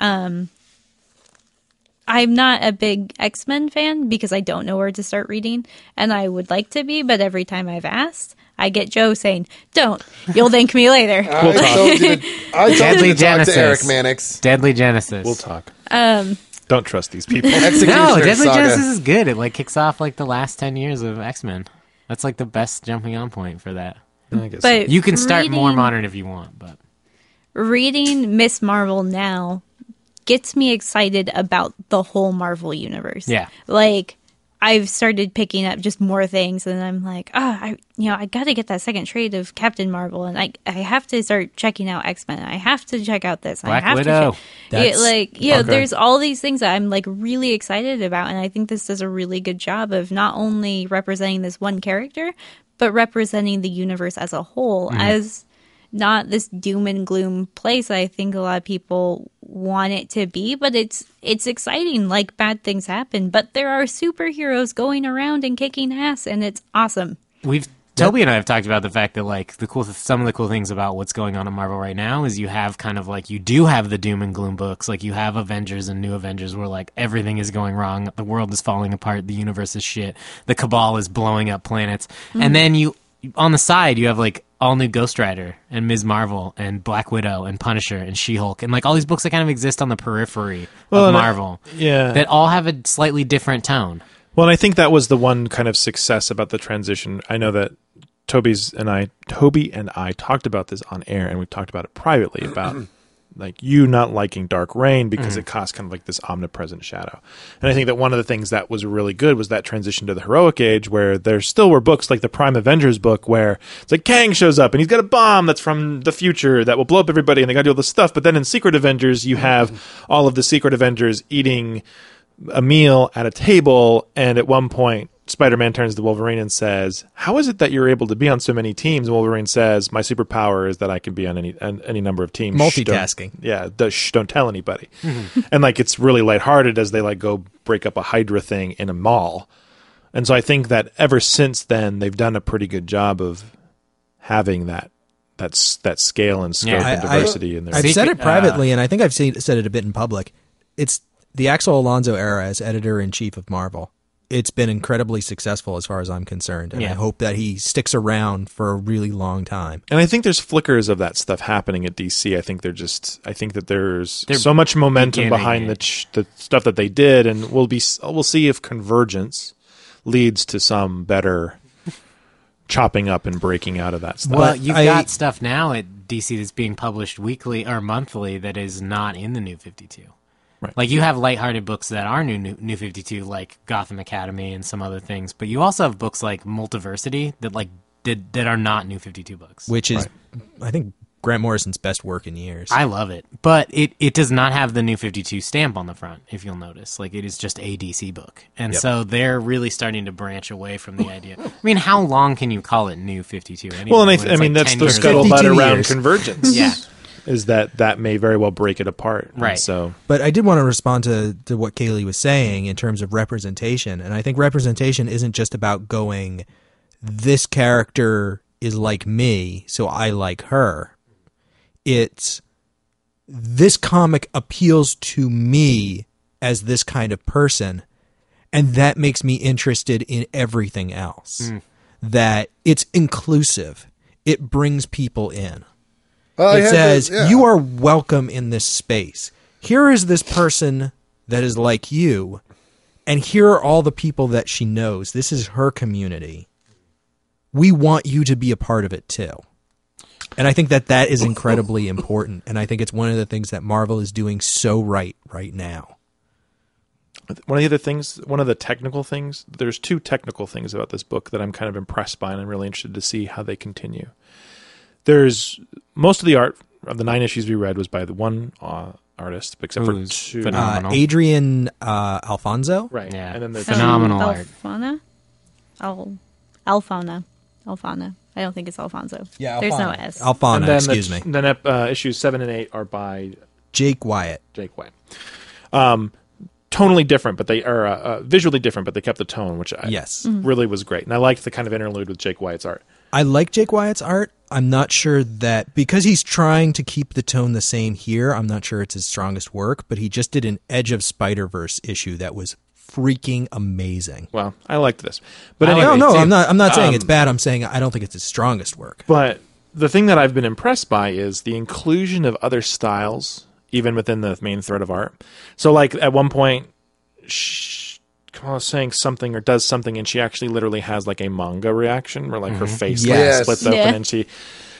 E: I'm not a big X-Men fan because I don't know where to start reading, and I would like to be, but every time I've asked, I get Joe saying, "Don't. You'll thank me later."
C: I told you to
A: Deadly
C: talk
A: Genesis.
C: to Eric Mannix.
A: Deadly Genesis.
B: We'll talk. Don't trust these people.
C: Executioner
A: No, Deadly
C: Saga.
A: Genesis is good. It like kicks off like the last 10 years of X-Men. That's like the best jumping on point for that.
B: I guess.
E: But
A: You can start more
E: reading-
A: modern if you want, but
E: Reading Miss Marvel now gets me excited about the whole Marvel universe.
A: Yeah.
E: Like, I've started picking up just more things, and I'm like, I got to get that second trade of Captain Marvel, and I have to start checking out X-Men. I have to check out this.
A: Black
E: I have
A: Widow.
E: To
D: That's-
E: okay. There's all these things that I'm like really excited about, and I think this does a really good job of not only representing this one character, but representing the universe as a whole as not this doom and gloom place I think a lot of people want it to be, but it's exciting. Like, bad things happen, but there are superheroes going around and kicking ass, and it's awesome.
A: Toby and I have talked about the fact that like some of the cool things about what's going on in Marvel right now is you have kind of like you do have the doom and gloom books, like you have Avengers and New Avengers where like everything is going wrong, the world is falling apart, the universe is shit, the Cabal is blowing up planets, and then you on the side you have like all new Ghost Rider and Ms. Marvel and Black Widow and Punisher and She-Hulk and like all these books that kind of exist on the periphery of Marvel,
B: yeah.
A: that all have a slightly different tone.
B: Well, and I think that was the one kind of success about the transition. I know that Toby and I talked about this on air, and we talked about it privately about like you not liking Dark Reign because it casts kind of like this omnipresent shadow. And I think that one of the things that was really good was that transition to the heroic age, where there still were books like the Prime Avengers book where it's like Kang shows up and he's got a bomb that's from the future that will blow up everybody, and they got to do all this stuff. But then in Secret Avengers, you have all of the Secret Avengers eating a meal at a table, and at one point Spider-Man turns to Wolverine and says, "How is it that you're able to be on so many teams?" And Wolverine says, "My superpower is that I can be on any number of teams."
D: Multitasking.
B: Don't tell anybody. And like it's really lighthearted as they like go break up a Hydra thing in a mall. And so I think that ever since then, they've done a pretty good job of having that scale and scope and diversity in there.
D: I've said it privately, and I think I've said it a bit in public. It's the Axel Alonso era as editor-in-chief of Marvel. It's been incredibly successful as far as I'm concerned, and I hope that he sticks around for a really long time.
B: And I think there's flickers of that stuff happening at DC. I think that there's so much momentum behind the stuff that they did, and we'll see if Convergence leads to some better chopping up and breaking out of that stuff.
A: Well, you've got stuff now at DC that's being published weekly or monthly that is not in the New 52.
B: Right.
A: Like, you have lighthearted books that are New 52, like Gotham Academy and some other things, but you also have books like Multiversity that are not New 52 books.
D: Which is, I think, Grant Morrison's best work in years.
A: I love it. But it does not have the New 52 stamp on the front, if you'll notice. Like, it is just a DC book. And so they're really starting to branch away from the idea. I mean, how long can you call it New 52 anyway?
B: Well, and I mean, that's the scuttlebutt around Convergence.
A: Yeah.
B: Is that may very well break it apart.
A: Right.
B: And so,
D: but I did want to respond to what Kaylee was saying in terms of representation. And I think representation isn't just about going, this character is like me, so I like her. It's, this comic appeals to me as this kind of person, and that makes me interested in everything else. That it's inclusive. It brings people in. It says, you are welcome in this space. Here is this person that is like you, and here are all the people that she knows. This is her community. We want you to be a part of it too. And I think that is incredibly important, and I think it's one of the things that Marvel is doing so right now.
B: One of the technical things, there's two technical things about this book that I'm kind of impressed by, and I'm really interested to see how they continue. There's most of the art of the 9 issues we read was by the one artist, except for 2.
A: Phenomenal.
D: Adrian Alfonso.
B: Right.
A: Yeah.
B: And then the
A: phenomenal art.
E: Alphona. I don't think it's Alfonso.
D: Yeah,
E: There's no S.
D: Alphona, excuse me.
B: Then issues 7 and 8 are by
D: Jake Wyatt.
B: Tonally different, but they are visually different, but they kept the tone, which really was great. And I liked the kind of interlude with Jake Wyatt's art.
D: I like Jake Wyatt's art. I'm not sure that, because he's trying to keep the tone the same here, I'm not sure it's his strongest work, but he just did an Edge of Spider-Verse issue that was freaking amazing.
B: Well, I liked this. But anyway,
D: I'm not saying it's bad. I'm saying I don't think it's his strongest work.
B: But the thing that I've been impressed by is the inclusion of other styles, even within the main thread of art. So, like, at one point, Kamala's saying something or does something, and she actually literally has like a manga reaction where like her face splits open,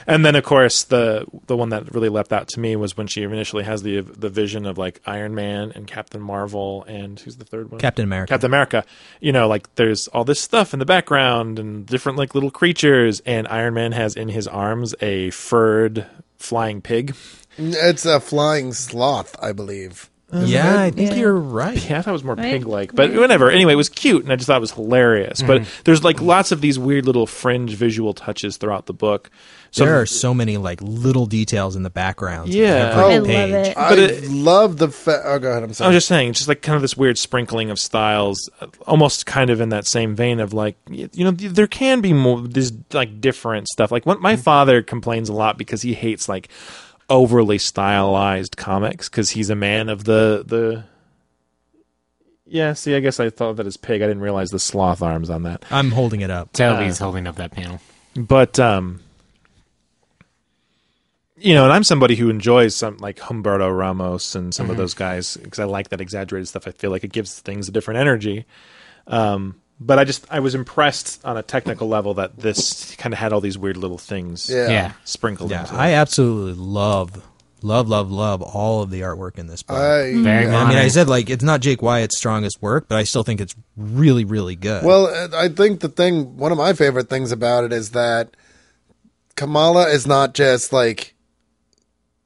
B: and then of course the one that really leapt out to me was when she initially has the vision of like Iron Man and Captain Marvel and who's the third one?
D: Captain
B: America. You know, like there's all this stuff in the background and different like little creatures, and Iron Man has in his arms a furred flying pig.
C: It's a flying sloth, I believe.
D: I think you're right.
B: Yeah, I thought it was more pig-like, but whatever. Anyway, it was cute, and I just thought it was hilarious. But there's like lots of these weird little fringe visual touches throughout the book. So
D: there are so many like little details in the background.
B: Yeah,
E: I love it.
C: I love the oh, go ahead. I'm sorry.
B: I was just saying, it's just like kind of this weird sprinkling of styles, almost kind of in that same vein of like, you know, there can be more this like different stuff. Like my father complains a lot because he hates like overly stylized comics because he's a man of the see, I guess I thought that as pig. I didn't realize the sloth arms on that.
D: I'm holding it up.
A: Tobys holding up that panel.
B: But you know, and I'm somebody who enjoys some like Humberto Ramos and some of those guys because I like that exaggerated stuff. I feel like it gives things a different energy. But I was impressed on a technical level that this kind of had all these weird little things sprinkled into it.
D: I absolutely love all of the artwork in this book.
A: Very modern.
D: I mean, I said like it's not Jake Wyatt's strongest work, but I still think it's really, really good.
C: Well, I think one of my favorite things about it is that Kamala is not just like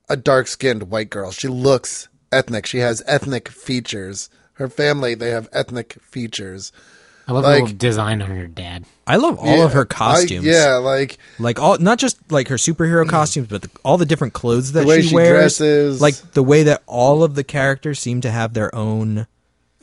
C: a dark-skinned white girl. She looks ethnic. She has ethnic features. Her family, they have ethnic features.
A: I love the little design on her dad.
D: I love all of her costumes.
C: Like
D: all, not just like her superhero costumes, but all the different clothes that
C: the way
D: she
C: she
D: wears.
C: Dresses.
D: Like the way that all of the characters seem to have their own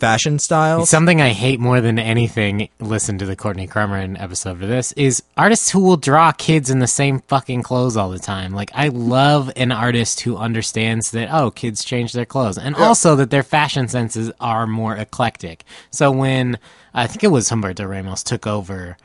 D: fashion styles.
A: Something I hate more than anything, listen to the Courtney Crumrin episode for this, is artists who will draw kids in the same fucking clothes all the time. Like, I love an artist who understands that, kids change their clothes. And also that their fashion senses are more eclectic. So when, I think it was Humberto Ramos took over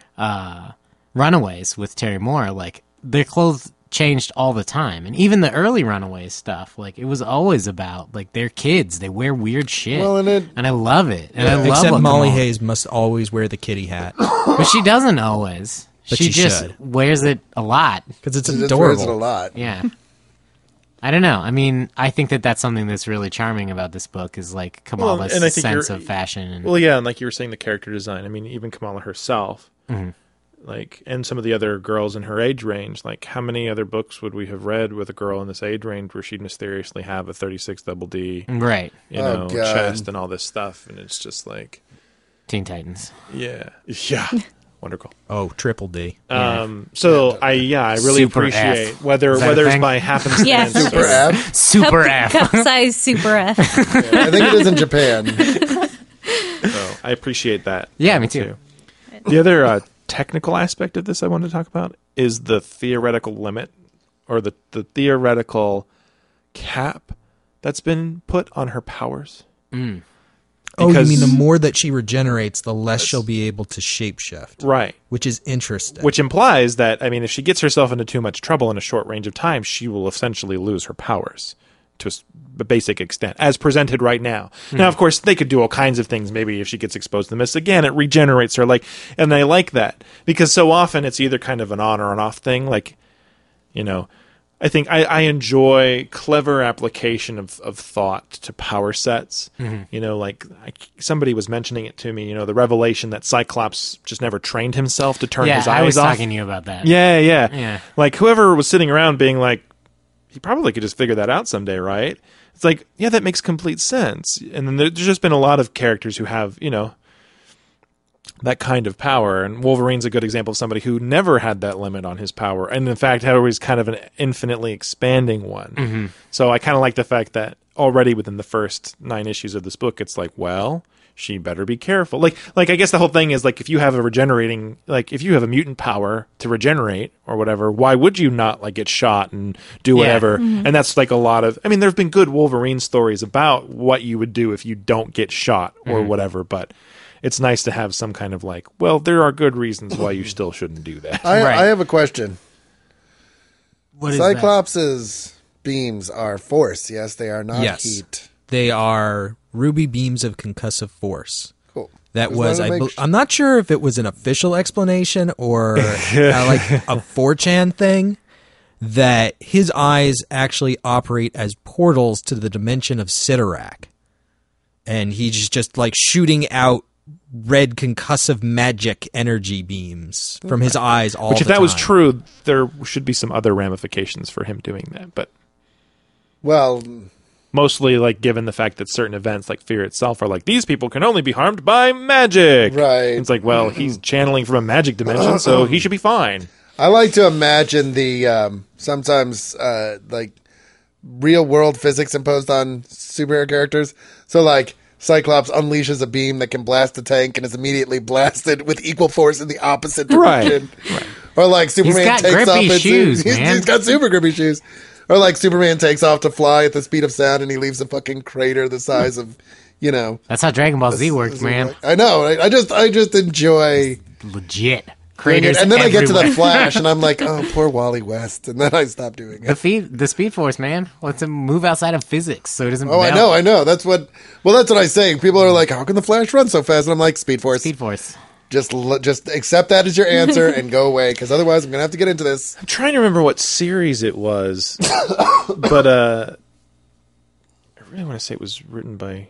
A: Runaways with Terry Moore, like, their clothes changed all the time. And even the early Runaways stuff, like, it was always about, like, they're kids, they wear weird shit. Well, and I love it. And I love
D: Except Molly Hayes must always wear the kitty hat.
A: But she doesn't always.
D: But
A: she just
D: should.
A: Wears it a lot.
D: Because it's
C: She just
D: adorable.
C: wears it a lot.
A: Yeah. I don't know. I mean, I think that that's something that's really charming about this book is, like, Kamala's
B: and I think
A: sense of fashion. And,
B: and like you were saying, the character design. I mean, even Kamala herself.
A: Mm-hmm.
B: Like, and some of the other girls in her age range, like, how many other books would we have read with a girl in this age range where she'd mysteriously have a 36 double D,
A: right?
B: Chest and all this stuff, and it's just like
A: Teen Titans.
B: Yeah, wonderful.
D: Oh, triple D.
B: So I really
A: Super
B: appreciate
A: F.
B: whether it's by happenstance.
E: Yes.
C: Super F.
A: Super F.
E: Cup size Super F.
C: I think it is in Japan.
B: So I appreciate that.
A: Yeah, me too.
B: The other technical aspect of this I wanted to talk about is the theoretical limit or the theoretical cap that's been put on her powers.
D: Oh, you mean the more that she regenerates, the less she'll be able to shapeshift.
B: Right.
D: Which is interesting.
B: Which implies that, I mean, if she gets herself into too much trouble in a short range of time, she will essentially lose her powers to a basic extent, as presented right now. Now, of course, they could do all kinds of things. Maybe if she gets exposed to the mist again, it regenerates her. And I like that because so often it's either kind of an on or an off thing. Like, I think I enjoy clever application of thought to power sets. Somebody was mentioning it to me, the revelation that Cyclops just never trained himself to turn his eyes off.
A: I was talking to you about that.
B: Yeah. Like, whoever was sitting around being like, he probably could just figure that out someday, right? It's like, yeah, that makes complete sense. And then there's just been a lot of characters who have, that kind of power. And Wolverine's a good example of somebody who never had that limit on his power. And in fact, had always kind of an infinitely expanding one. Mm-hmm. So I kind of like the fact that already within the first 9 issues of this book, it's like, well, she better be careful. Like I guess the whole thing is like, if you have if you have a mutant power to regenerate or whatever, why would you not get shot and do whatever? And that's like a lot of, I mean, there've been good Wolverine stories about what you would do if you don't get shot or whatever, but it's nice to have some kind of there are good reasons why you still shouldn't do that.
C: I have a question.
A: What is
C: Cyclops' beams are force, yes? They are not heat.
D: They are ruby beams of concussive force.
C: Cool.
D: That was, I'm not sure if it was an official explanation or a 4chan thing, that his eyes actually operate as portals to the dimension of Sidorak. And he's just shooting out red concussive magic energy beams from his eyes all the time.
B: Which, if that was true, there should be some other ramifications for him doing that. But mostly, given the fact that certain events, like Fear itself, are these people can only be harmed by magic.
C: Right.
B: It's he's channeling from a magic dimension, so he should be fine.
C: I like to imagine the sometimes real world physics imposed on superhero characters. So Cyclops unleashes a beam that can blast a tank and is immediately blasted with equal force in the opposite direction. Right. Or Superman takes off his shoes. He's got super grippy shoes. Or Superman takes off to fly at the speed of sound and he leaves a fucking crater the size of,
A: That's how Dragon Ball Z works, man.
C: I know. I just enjoy
A: legit craters.
C: And then
A: everywhere.
C: I get to the Flash and I'm like, oh, poor Wally West. And then I stop doing it.
A: The Speed Force, man. Let's move outside of physics so it doesn't
C: melt. I know. That's what I say. People are like, how can the Flash run so fast? And I'm like, Speed Force.
A: Speed Force.
C: Just accept that as your answer and go away, because otherwise I'm going to have to get into this.
B: I'm trying to remember what series it was, but I really want to say it was written by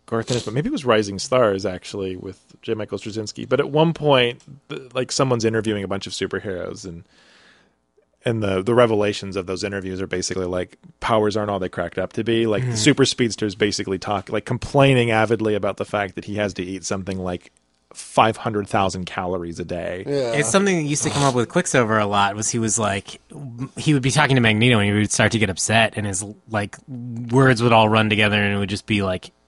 B: Garth Ennis, but maybe it was Rising Stars, actually, with J. Michael Straczynski. But at one point, someone's interviewing a bunch of superheroes, and the revelations of those interviews are basically powers aren't all they cracked up to be. The super speedsters basically complaining avidly about the fact that he has to eat something 500,000 calories a day.
C: Yeah.
A: It's something that used to come up with Quicksilver a lot. He would be talking to Magneto and he would start to get upset, and his words would all run together, and it would just be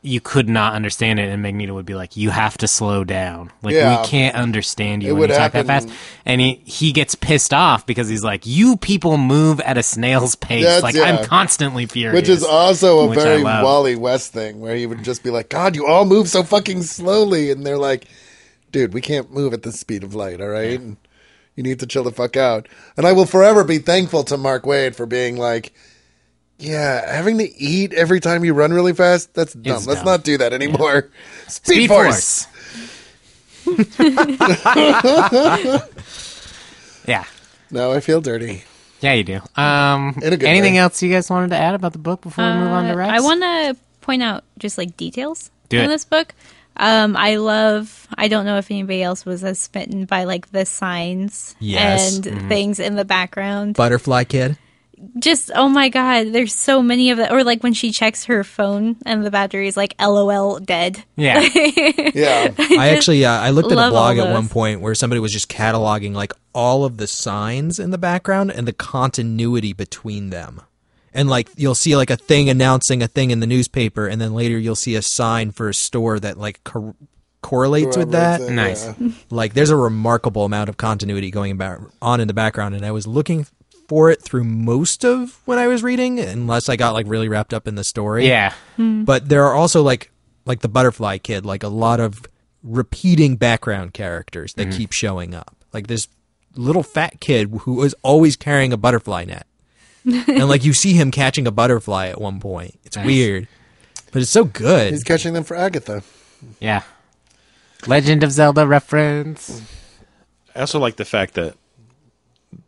A: you could not understand it, and Magneto would be like, "You have to slow down. Like
C: Yeah.
A: we can't understand you
C: It
A: when
C: would
A: you talk that
C: happen-
A: fast." And he gets pissed off because he's like, "You people move at a snail's pace.
C: That's-
A: like
C: yeah.
A: I'm constantly furious."
C: Which is also a
A: which I
C: very
A: love.
C: Wally West thing, where he would just be like, "God, you all move so fucking slowly," and they're like, "Dude, we can't move at the speed of light, all right? And you need to chill the fuck out." And I will forever be thankful to Mark Waid for being like, "Yeah, having to eat every time you run really fast, that's dumb.
A: It's
C: Let's
A: dumb.
C: not do that anymore."
A: Speed Force. Yeah.
C: Now I feel dirty.
A: Yeah, you do.
C: In a good
A: Anything
C: way.
A: else you guys wanted to add about the book before we move on to Rex?
E: I want to point out just like details
A: Do
E: in
A: it.
E: this book. I don't know if anybody else was as smitten by like the signs
D: Yes.
E: and things in the background.
D: Butterfly Kid.
E: Just, oh my God, there's so many of it. Or like when she checks her phone and the battery is like LOL dead.
A: Yeah.
C: Yeah.
D: I actually I looked at a
E: love
D: blog
E: all
D: at one
E: those.
D: point where somebody was just cataloging like all of the signs in the background and the continuity between them. And like you'll see like a thing announcing a thing in the newspaper, and then later you'll see a sign for a store that like correlates with that.
A: Nice.
C: Yeah.
D: Like there's a remarkable amount of continuity going on in the background, and I was looking for it through most of when I was reading, unless I got like really wrapped up in the story.
A: Yeah.
D: But there are also like the Butterfly Kid, like a lot of repeating background characters that keep showing up. Like this little fat kid who is always carrying a butterfly net. And like you see him catching a butterfly at one point. It's weird. But it's so good.
C: He's catching them for Agatha.
A: Yeah. Legend of Zelda reference.
B: I also like the fact that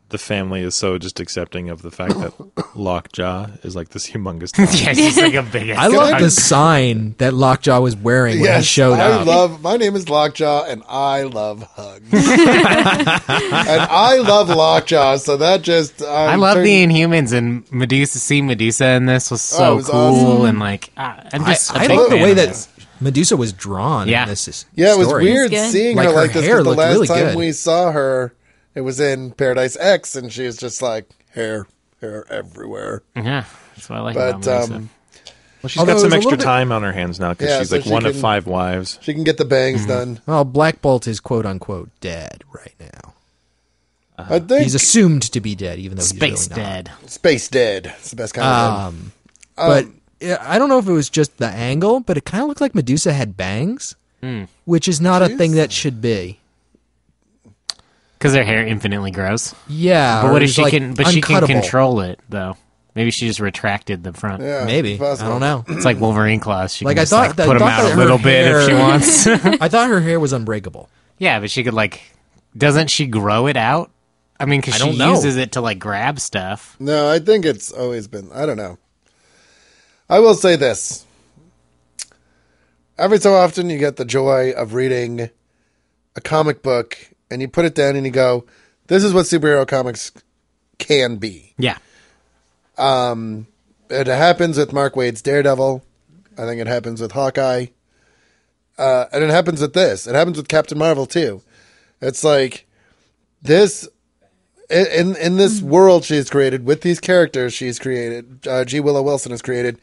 B: the family is so just accepting of the fact that Lockjaw is like this humongous dog.
A: Yeah, she's like a big
D: I love the sign that Lockjaw was wearing when he showed up.
C: My name is Lockjaw, and I love hugs. And I love Lockjaw, so that just...
A: I love the Inhumans, and Medusa in this was so
C: it was
A: cool,
C: awesome.
A: and like, I'm just a
D: I
A: big
D: love the
A: fan
D: way
A: of
D: that
A: this.
D: Medusa was drawn
A: Yeah.
D: in this
C: Yeah, it was
D: story.
C: weird
E: Good.
C: seeing
D: Like,
C: her
D: her
C: like this,
D: hair
C: because the
D: looked
C: last
D: really
C: time
D: good.
C: we saw her, it was in Paradise X, and she was just like, hair everywhere.
A: Yeah, that's what I like about
C: But
A: Medusa.
B: Well, she's
D: Although
B: got
D: it
B: some
D: was a
B: extra
D: little bit-
B: time on her hands now because
C: Yeah,
B: she's
C: so
B: like
C: she
B: one of
C: can-
B: 5 wives.
C: She can get the bangs done.
D: Well, Black Bolt is quote unquote dead right now.
C: I think
D: He's assumed to be dead, even though
A: Space
D: he's really not.
A: dead.
C: Space Dead. It's the best kind of dead.
D: But yeah, I don't know if it was just the angle, but it kind of looked like Medusa had bangs, which is not a thing that should be.
A: Because her hair infinitely grows.
D: Yeah,
A: But
D: or
A: what if
D: it's,
A: she
D: like,
A: can? But she can
D: uncuttable.
A: control it though. Maybe she just retracted the front.
C: Yeah,
D: Maybe. I
C: possible.
D: don't know.
A: It's like Wolverine claws. She
D: Like,
A: can
D: I
A: just,
D: thought
A: like,
D: that-
A: put them
D: I thought
A: out
D: that
A: a little
D: her
A: bit if she
D: hair-
A: wants.
D: I thought her hair was unbreakable.
A: Yeah, but she could like. Doesn't she grow it out? I mean, because
D: I
A: she
D: don't know.
A: uses it to like grab stuff.
C: No, I think it's always been. I don't know. I will say this. Every so often, you get the joy of reading a comic book, and you put it down and you go, "This is what superhero comics can be."
A: Yeah.
C: It happens with Mark Waid's Daredevil. I think it happens with Hawkeye. And it happens with this. It happens with Captain Marvel, too. It's like, this... In this world she's created, with these characters she's created, G. Willow Wilson has created,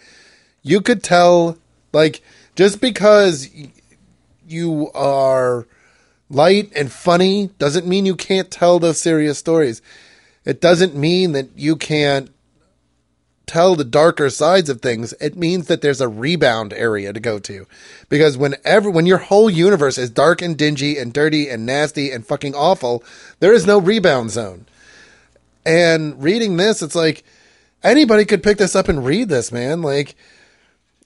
C: you could tell, like, just because you are light and funny doesn't mean you can't tell those serious stories. It doesn't mean that you can't tell the darker sides of things. It means that there's a rebound area to go to. Because when your whole universe is dark and dingy and dirty and nasty and fucking awful, there is no rebound zone. And reading this, it's like, anybody could pick this up and read this, man. Like,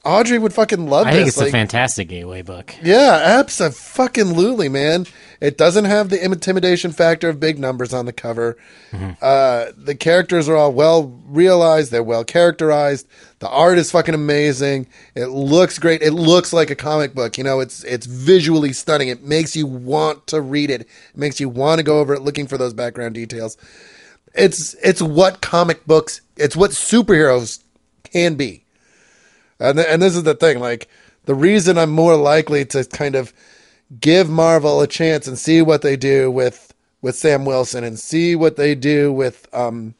C: Audrey would fucking love this.
A: I think it's
C: like,
A: a fantastic gateway book.
C: yeah, abso-fucking-lutely, man. It doesn't have the intimidation factor of big numbers on the cover. The characters are all well realized. They're well characterized. The art is fucking amazing. It looks great. It looks like a comic book. You know, it's visually stunning. It makes you want to read it. It makes you want to go over it looking for those background details. It's what comic books, it's what superheroes can be. And this is the thing, like, the reason I'm more likely to kind of give Marvel a chance and see what they do with Sam Wilson and see what they do with the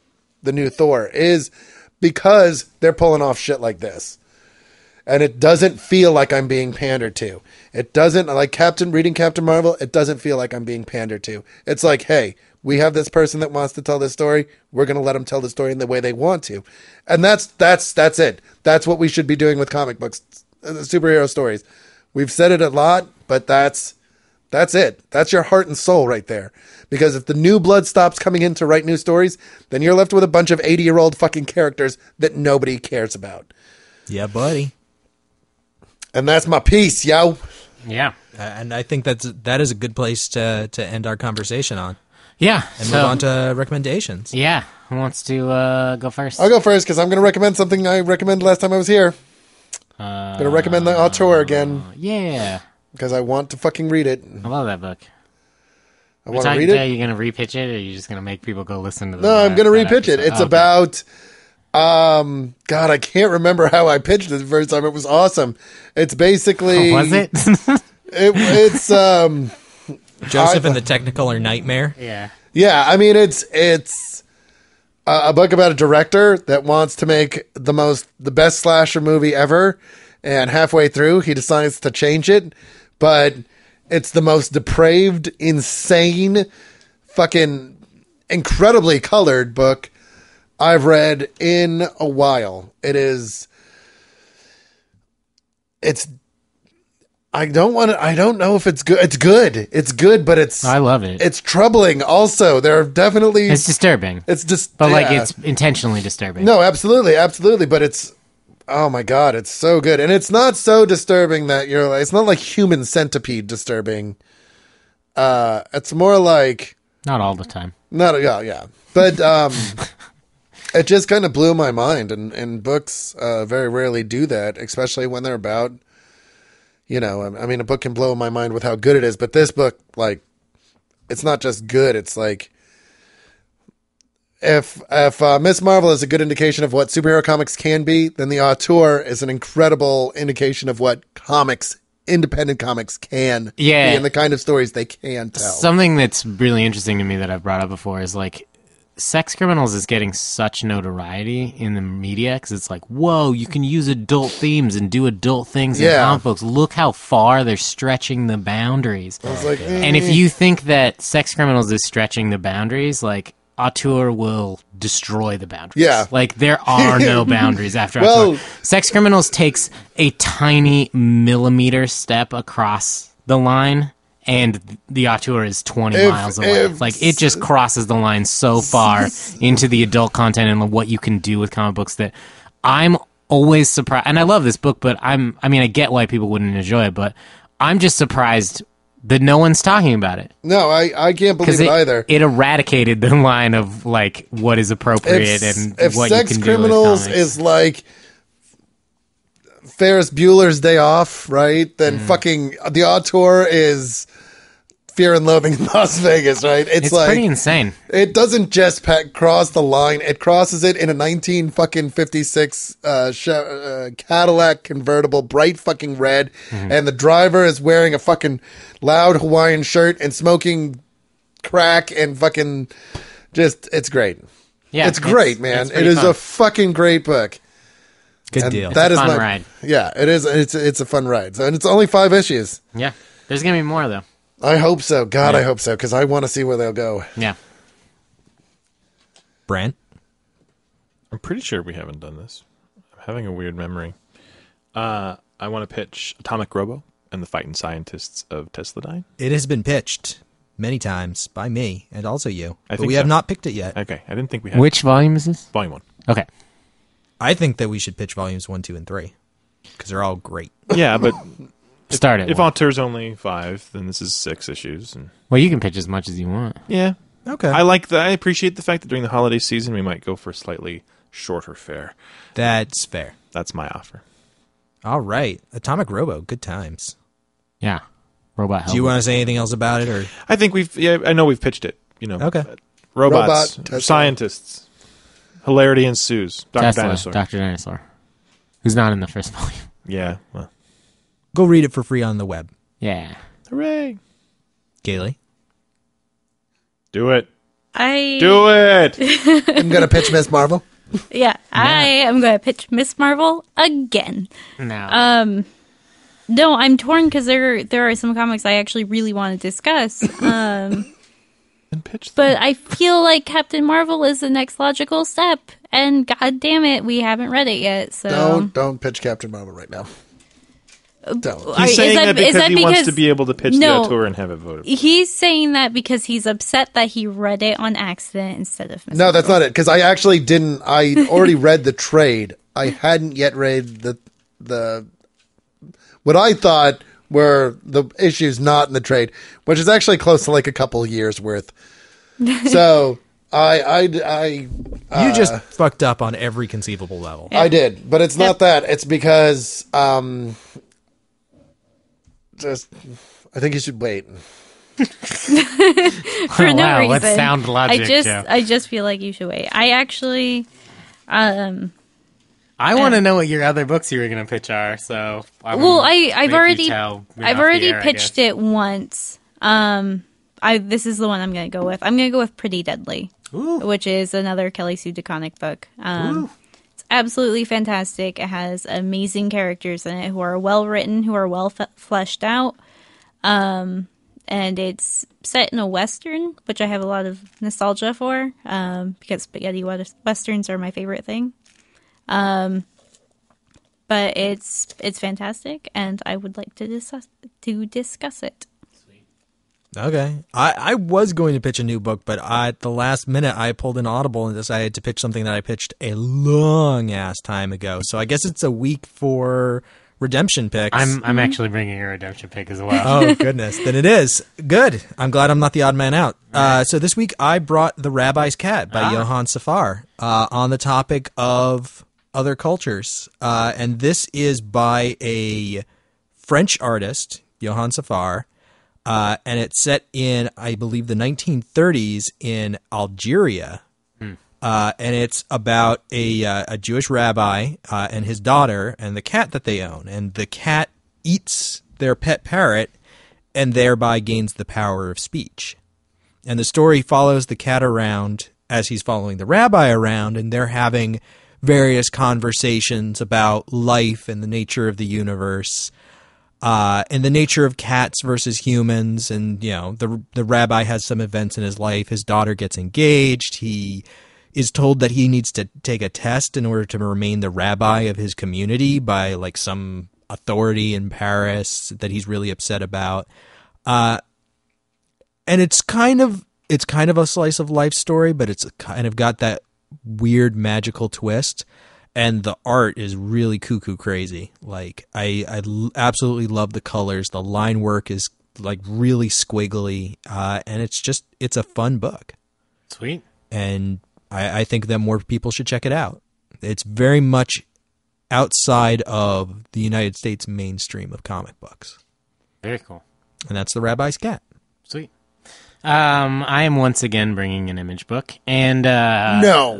C: new Thor is because they're pulling off shit like this. and it doesn't feel like I'm being pandered to. It doesn't, like reading Captain Marvel, it doesn't feel like I'm being pandered to. It's like, hey, we have this person that wants to tell this story. We're going to let them tell the story in the way they want to. And that's it. That's what we should be doing with comic books, superhero stories. We've said it a lot, but that's it. That's your heart and soul right there. Because if the new blood stops coming in to write new stories, then you're left with a bunch of 80-year-old fucking characters that nobody cares about.
D: Yeah, buddy.
C: And that's my piece, yo.
A: Yeah.
D: And I think that is a good place to end our conversation on.
A: Yeah.
D: And move on to recommendations.
A: Yeah. Who wants to go first?
C: I'll go first because I'm going to recommend something I recommended last time I was here. I'm going to recommend the auteur again.
A: Yeah.
C: Because I want to fucking read it.
A: I love that book.
C: I want to read it.
A: Are you going to repitch it, or are you just going to make people go listen to the
C: No, I'm going to repitch it. It's about... God, I can't remember how I pitched it the first time. It was awesome. It's basically...
A: Was it?
C: It's...
D: Joseph and the Technicolor Nightmare.
A: Yeah.
C: Yeah, I mean, it's a book about a director that wants to make the best slasher movie ever, and halfway through, he decides to change it, but it's the most depraved, insane, fucking incredibly colored book I've read in a while. I don't know if it's good. It's good. It's good, but
A: I love it.
C: It's troubling also. There are definitely...
A: It's disturbing.
C: It's just...
A: But,
C: yeah.
A: it's intentionally disturbing.
C: No, absolutely. Absolutely. But it's... Oh, my God. It's so good. And it's not so disturbing that you're like... It's not like Human Centipede disturbing. It's more like...
A: Not all the time.
C: Yeah. But it just kind of blew my mind. And books very rarely do that, especially when they're about... You know, I mean, a book can blow my mind with how good it is, but this book, like, it's not just good. It's like, if Miss Marvel is a good indication of what superhero comics can be, then the auteur is an incredible indication of what independent comics can be and the kind of stories they can tell.
A: Something that's really interesting to me that I've brought up before is, like, Sex Criminals is getting such notoriety in the media because it's like, whoa, you can use adult themes and do adult things in comic books. Look how far they're stretching the boundaries. And if you think that Sex Criminals is stretching the boundaries, like, auteur will destroy the boundaries.
C: Yeah.
A: Like, there are no boundaries after auteur. Sex Criminals takes a tiny millimeter step across the line, and the auteur is 20 miles away. Like, it just crosses the line so far into the adult content and what you can do with comic books that I'm always surprised. And I love this book, but I get why people wouldn't enjoy it, but I'm just surprised that no one's talking about it.
C: No, I can't believe it either.
A: It eradicated the line of, like, what is appropriate and what you can do with comics.
C: If Sex Criminals is like Ferris Bueller's Day Off, right? Then fucking the auteur is Fear and Loathing in Las Vegas, right? It's like
A: pretty insane.
C: It doesn't just cross the line; it crosses it in a 1956 Cadillac convertible, bright fucking red, and the driver is wearing a fucking loud Hawaiian shirt and smoking crack and fucking it's great. Yeah, it's great, man. It is a fucking great book.
D: Good deal.
A: It's a fun ride.
C: Yeah, it is. It's a fun ride. So, and it's only 5 issues.
A: Yeah, there's gonna be more though.
C: I hope so. God, I hope so, because I want to see where they'll go.
A: Yeah.
D: Brent?
B: I'm pretty sure we haven't done this. I'm having a weird memory. I want to pitch Atomic Robo and the Fighting Scientists of Tesladyne.
D: It has been pitched many times by me and also you, but
B: think
D: we have not picked it yet.
B: Okay, I didn't think we had.
A: Which volume is this?
B: Volume 1.
A: Okay.
D: I think that we should pitch volumes 1, 2, and 3 because they're all great.
B: Yeah, but
A: Start it.
B: If auteur's only 5, then this is 6 issues. And
A: well, you can pitch as much as you want.
B: yeah,
D: Okay.
B: I appreciate the fact that during the holiday season we might go for a slightly shorter fare.
D: That's fair.
B: That's my offer.
D: All right. Atomic Robo, good times.
A: Yeah. Robot help.
D: Do you want to say anything else about it? Or
B: I think I know we've pitched it. You know,
D: okay.
B: Robots,
C: Tesla.
B: Scientists, hilarity ensues. Dr.
A: Tesla,
B: Dinosaur.
A: Dr. Dinosaur. Who's not in the first volume.
B: Yeah. Well.
D: Go read it for free on the web.
A: Yeah.
B: Hooray.
D: Kaylee?
B: Do it.
E: I
B: Do it.
C: I'm going to pitch Miss Marvel.
E: Yeah, I am going to pitch Miss Marvel again.
A: No.
E: No, I'm torn because there are some comics I actually really want to discuss.
B: And pitch them.
E: But I feel like Captain Marvel is the next logical step, and god damn it, we haven't read it yet. So
C: Don't pitch Captain Marvel right now. Don't.
B: He's saying that because he wants to
E: because-
B: be able to pitch
E: No.
B: the auteur and have it voted.
E: He's saying that because he's upset that he read it on accident instead of Miss
C: No, that's not it. Because I actually didn't. I already read the trade. I hadn't yet read the what I thought were the issues not in the trade, which is actually close to like a couple years worth. So I
D: You just fucked up on every conceivable level.
C: I did, but it's not that. It's because just I think you should wait.
E: for no
A: wow,
E: reason.
A: let's sound logic, Joe.
E: I just feel like you should wait. I actually,
A: I want to know what your other books you were going to pitch are. So, I've
E: already pitched it once. This is the one I'm going to go with. I'm going to go with Pretty Deadly, which is another Kelly Sue DeConnick book. It's absolutely fantastic. It has amazing characters in it who are well written, who are well fleshed out. And it's set in a Western, which I have a lot of nostalgia for, because spaghetti Westerns are my favorite thing. But it's fantastic, and I would like to discuss it.
D: Okay. I was going to pitch a new book, but at the last minute I pulled an audible and decided to pitch something that I pitched a long ass time ago. So I guess it's a week for redemption picks.
A: I'm actually bringing a redemption pick as well.
D: Oh, goodness. Then it is. Good. I'm glad I'm not the odd man out. So this week I brought The Rabbi's Cat by Johann Safar on the topic of other cultures. And this is by a French artist, Johann Safar. And it's set in, I believe, the 1930s in Algeria. And it's about a Jewish rabbi and his daughter and the cat that they own. And the cat eats their pet parrot and thereby gains the power of speech. And the story follows the cat around as he's following the rabbi around, and they're having various conversations about life and the nature of the universe. And the nature of cats versus humans. And, you know, the rabbi has some events in his life. His daughter gets engaged. He is told that he needs to take a test in order to remain the rabbi of his community by like some authority in Paris that he's really upset about. And it's kind of a slice of life story, but it's kind of got that weird magical twist. And the art is really cuckoo crazy. Like I absolutely love the colors. The line work is like really squiggly. And it's a fun book.
A: Sweet.
D: And I think that more people should check it out. It's very much outside of the United States mainstream of comic books.
A: Very cool.
D: And that's The Rabbi's Cat.
A: Sweet. I am once again bringing an Image book, and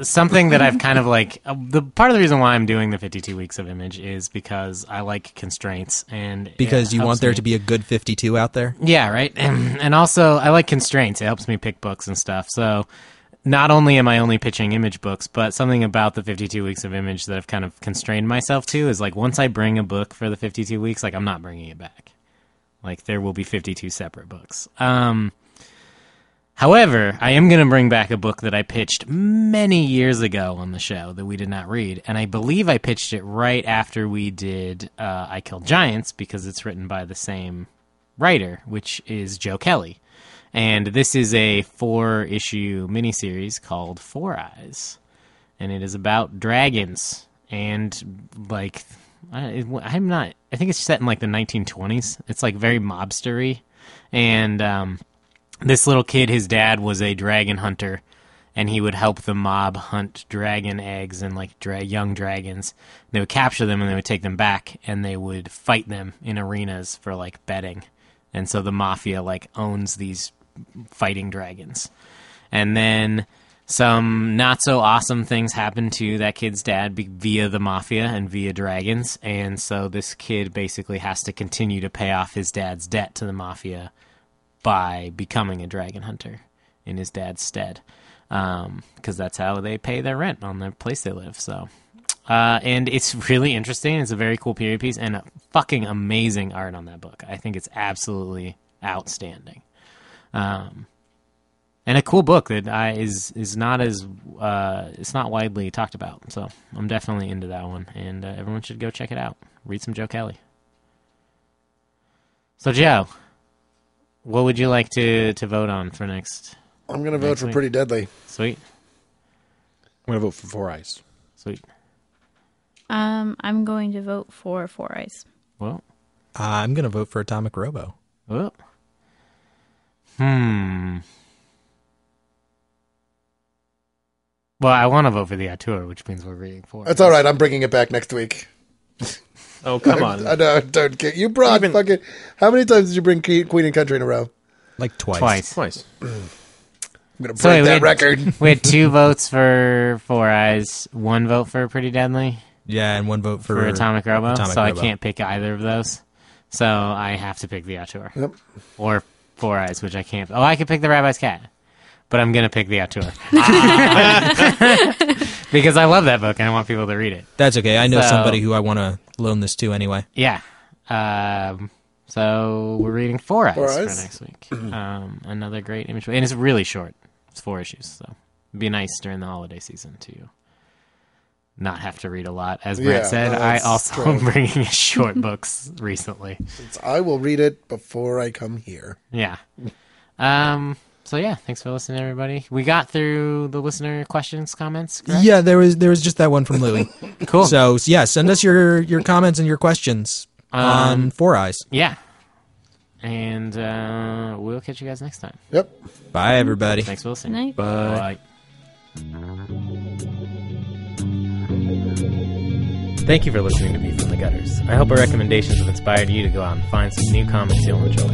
A: something that I've kind of like. The part of the reason why I'm doing the 52 weeks of Image is because I like constraints, and
D: because you want there to be a good 52 out there.
A: Yeah, right. And also I like constraints. It helps me pick books and stuff. So not only am I only pitching Image books, but something about the 52 weeks of Image that I've kind of constrained myself to is like once I bring a book for the 52 weeks, like I'm not bringing it back. Like there will be 52 separate books. However, I am going to bring back a book that I pitched many years ago on the show that we did not read, and I believe I pitched it right after we did I Killed Giants because it's written by the same writer, which is Joe Kelly. And this is a 4-issue miniseries called Four Eyes, and it is about dragons and like I think it's set in like the 1920s. It's like very mobstery, and this little kid, his dad was a dragon hunter, and he would help the mob hunt dragon eggs and like young dragons. They would capture them and they would take them back, and they would fight them in arenas for like betting. And so the mafia like owns these fighting dragons. And then some not so awesome things happen to that kid's dad via the mafia and via dragons. And so this kid basically has to continue to pay off his dad's debt to the mafia by becoming a dragon hunter in his dad's stead. because that's how they pay their rent on the place they live. So, and it's really interesting. It's a very cool period piece and fucking amazing art on that book. I think it's absolutely outstanding. And a cool book that is not as it's not widely talked about. So I'm definitely into that one, and everyone should go check it out. Read some Joe Kelly. So Joe, what would you like to vote on for next?
C: I'm going to vote for
A: week?
C: Pretty Deadly.
A: Sweet.
B: I'm going to vote for Four Eyes.
A: Sweet.
E: I'm going to vote for Four Eyes.
A: Well,
D: I'm going to vote for Atomic Robo.
A: well. Well, I want to vote for the auteur, which means we're reading Four Eyes.
C: That's all right. I'm bringing it back next week.
B: Oh, come on.
C: I know. Don't get you brought fucking. How many times did you bring Queen and Country in a row?
D: Like twice.
C: I'm gonna break that record.
A: We had 2 votes for Four Eyes, 1 vote for Pretty Deadly,
D: Yeah, and 1 vote
A: for Atomic Robo. So
D: Robo.
A: I can't pick either of those. So I have to pick the auteur.
C: Yep.
A: Or Four Eyes, which I can't. Oh, I could pick the Rabbi's Cat. But I'm going to pick the auteur. Because I love that book and I want people to read it.
D: That's okay. I know somebody who I want to loan this to anyway.
A: Yeah. So we're reading Four Eyes for
C: Eyes.
A: next week. Another great image. And it's really short. It's 4 issues. So it'd be nice during the holiday season to not have to read a lot. As Brett said, I also am bringing short books recently.
C: I will read it before I come here.
A: Yeah. So yeah, thanks for listening, everybody. We got through the listener questions, comments. Correct?
D: Yeah, there was just that one from Louie.
A: Cool.
D: So yeah, send us your comments and your questions on Four Eyes.
A: Yeah. And we'll catch you guys next time.
C: Yep.
D: Bye, everybody.
A: Thanks for listening.
E: Night.
A: Bye. Thank you for listening to Me From the Gutters. I hope our recommendations have inspired you to go out and find some new comics you'll enjoy.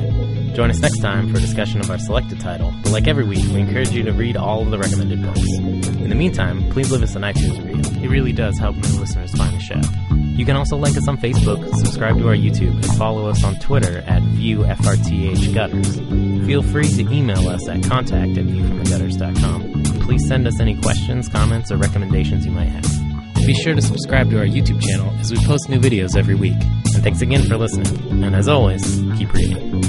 A: Join us next time for a discussion of our selected title, but like every week, we encourage you to read all of the recommended books. In the meantime, please leave us an iTunes review. It really does help new listeners find the show. You can also like us on Facebook, subscribe to our YouTube, and follow us on Twitter at ViewFRTHGutters. Feel free to email us at contact@viewfromthegutters.com. Please send us any questions, comments, or recommendations you might have. Be sure to subscribe to our YouTube channel as we post new videos every week. And thanks again for listening. And as always, keep reading.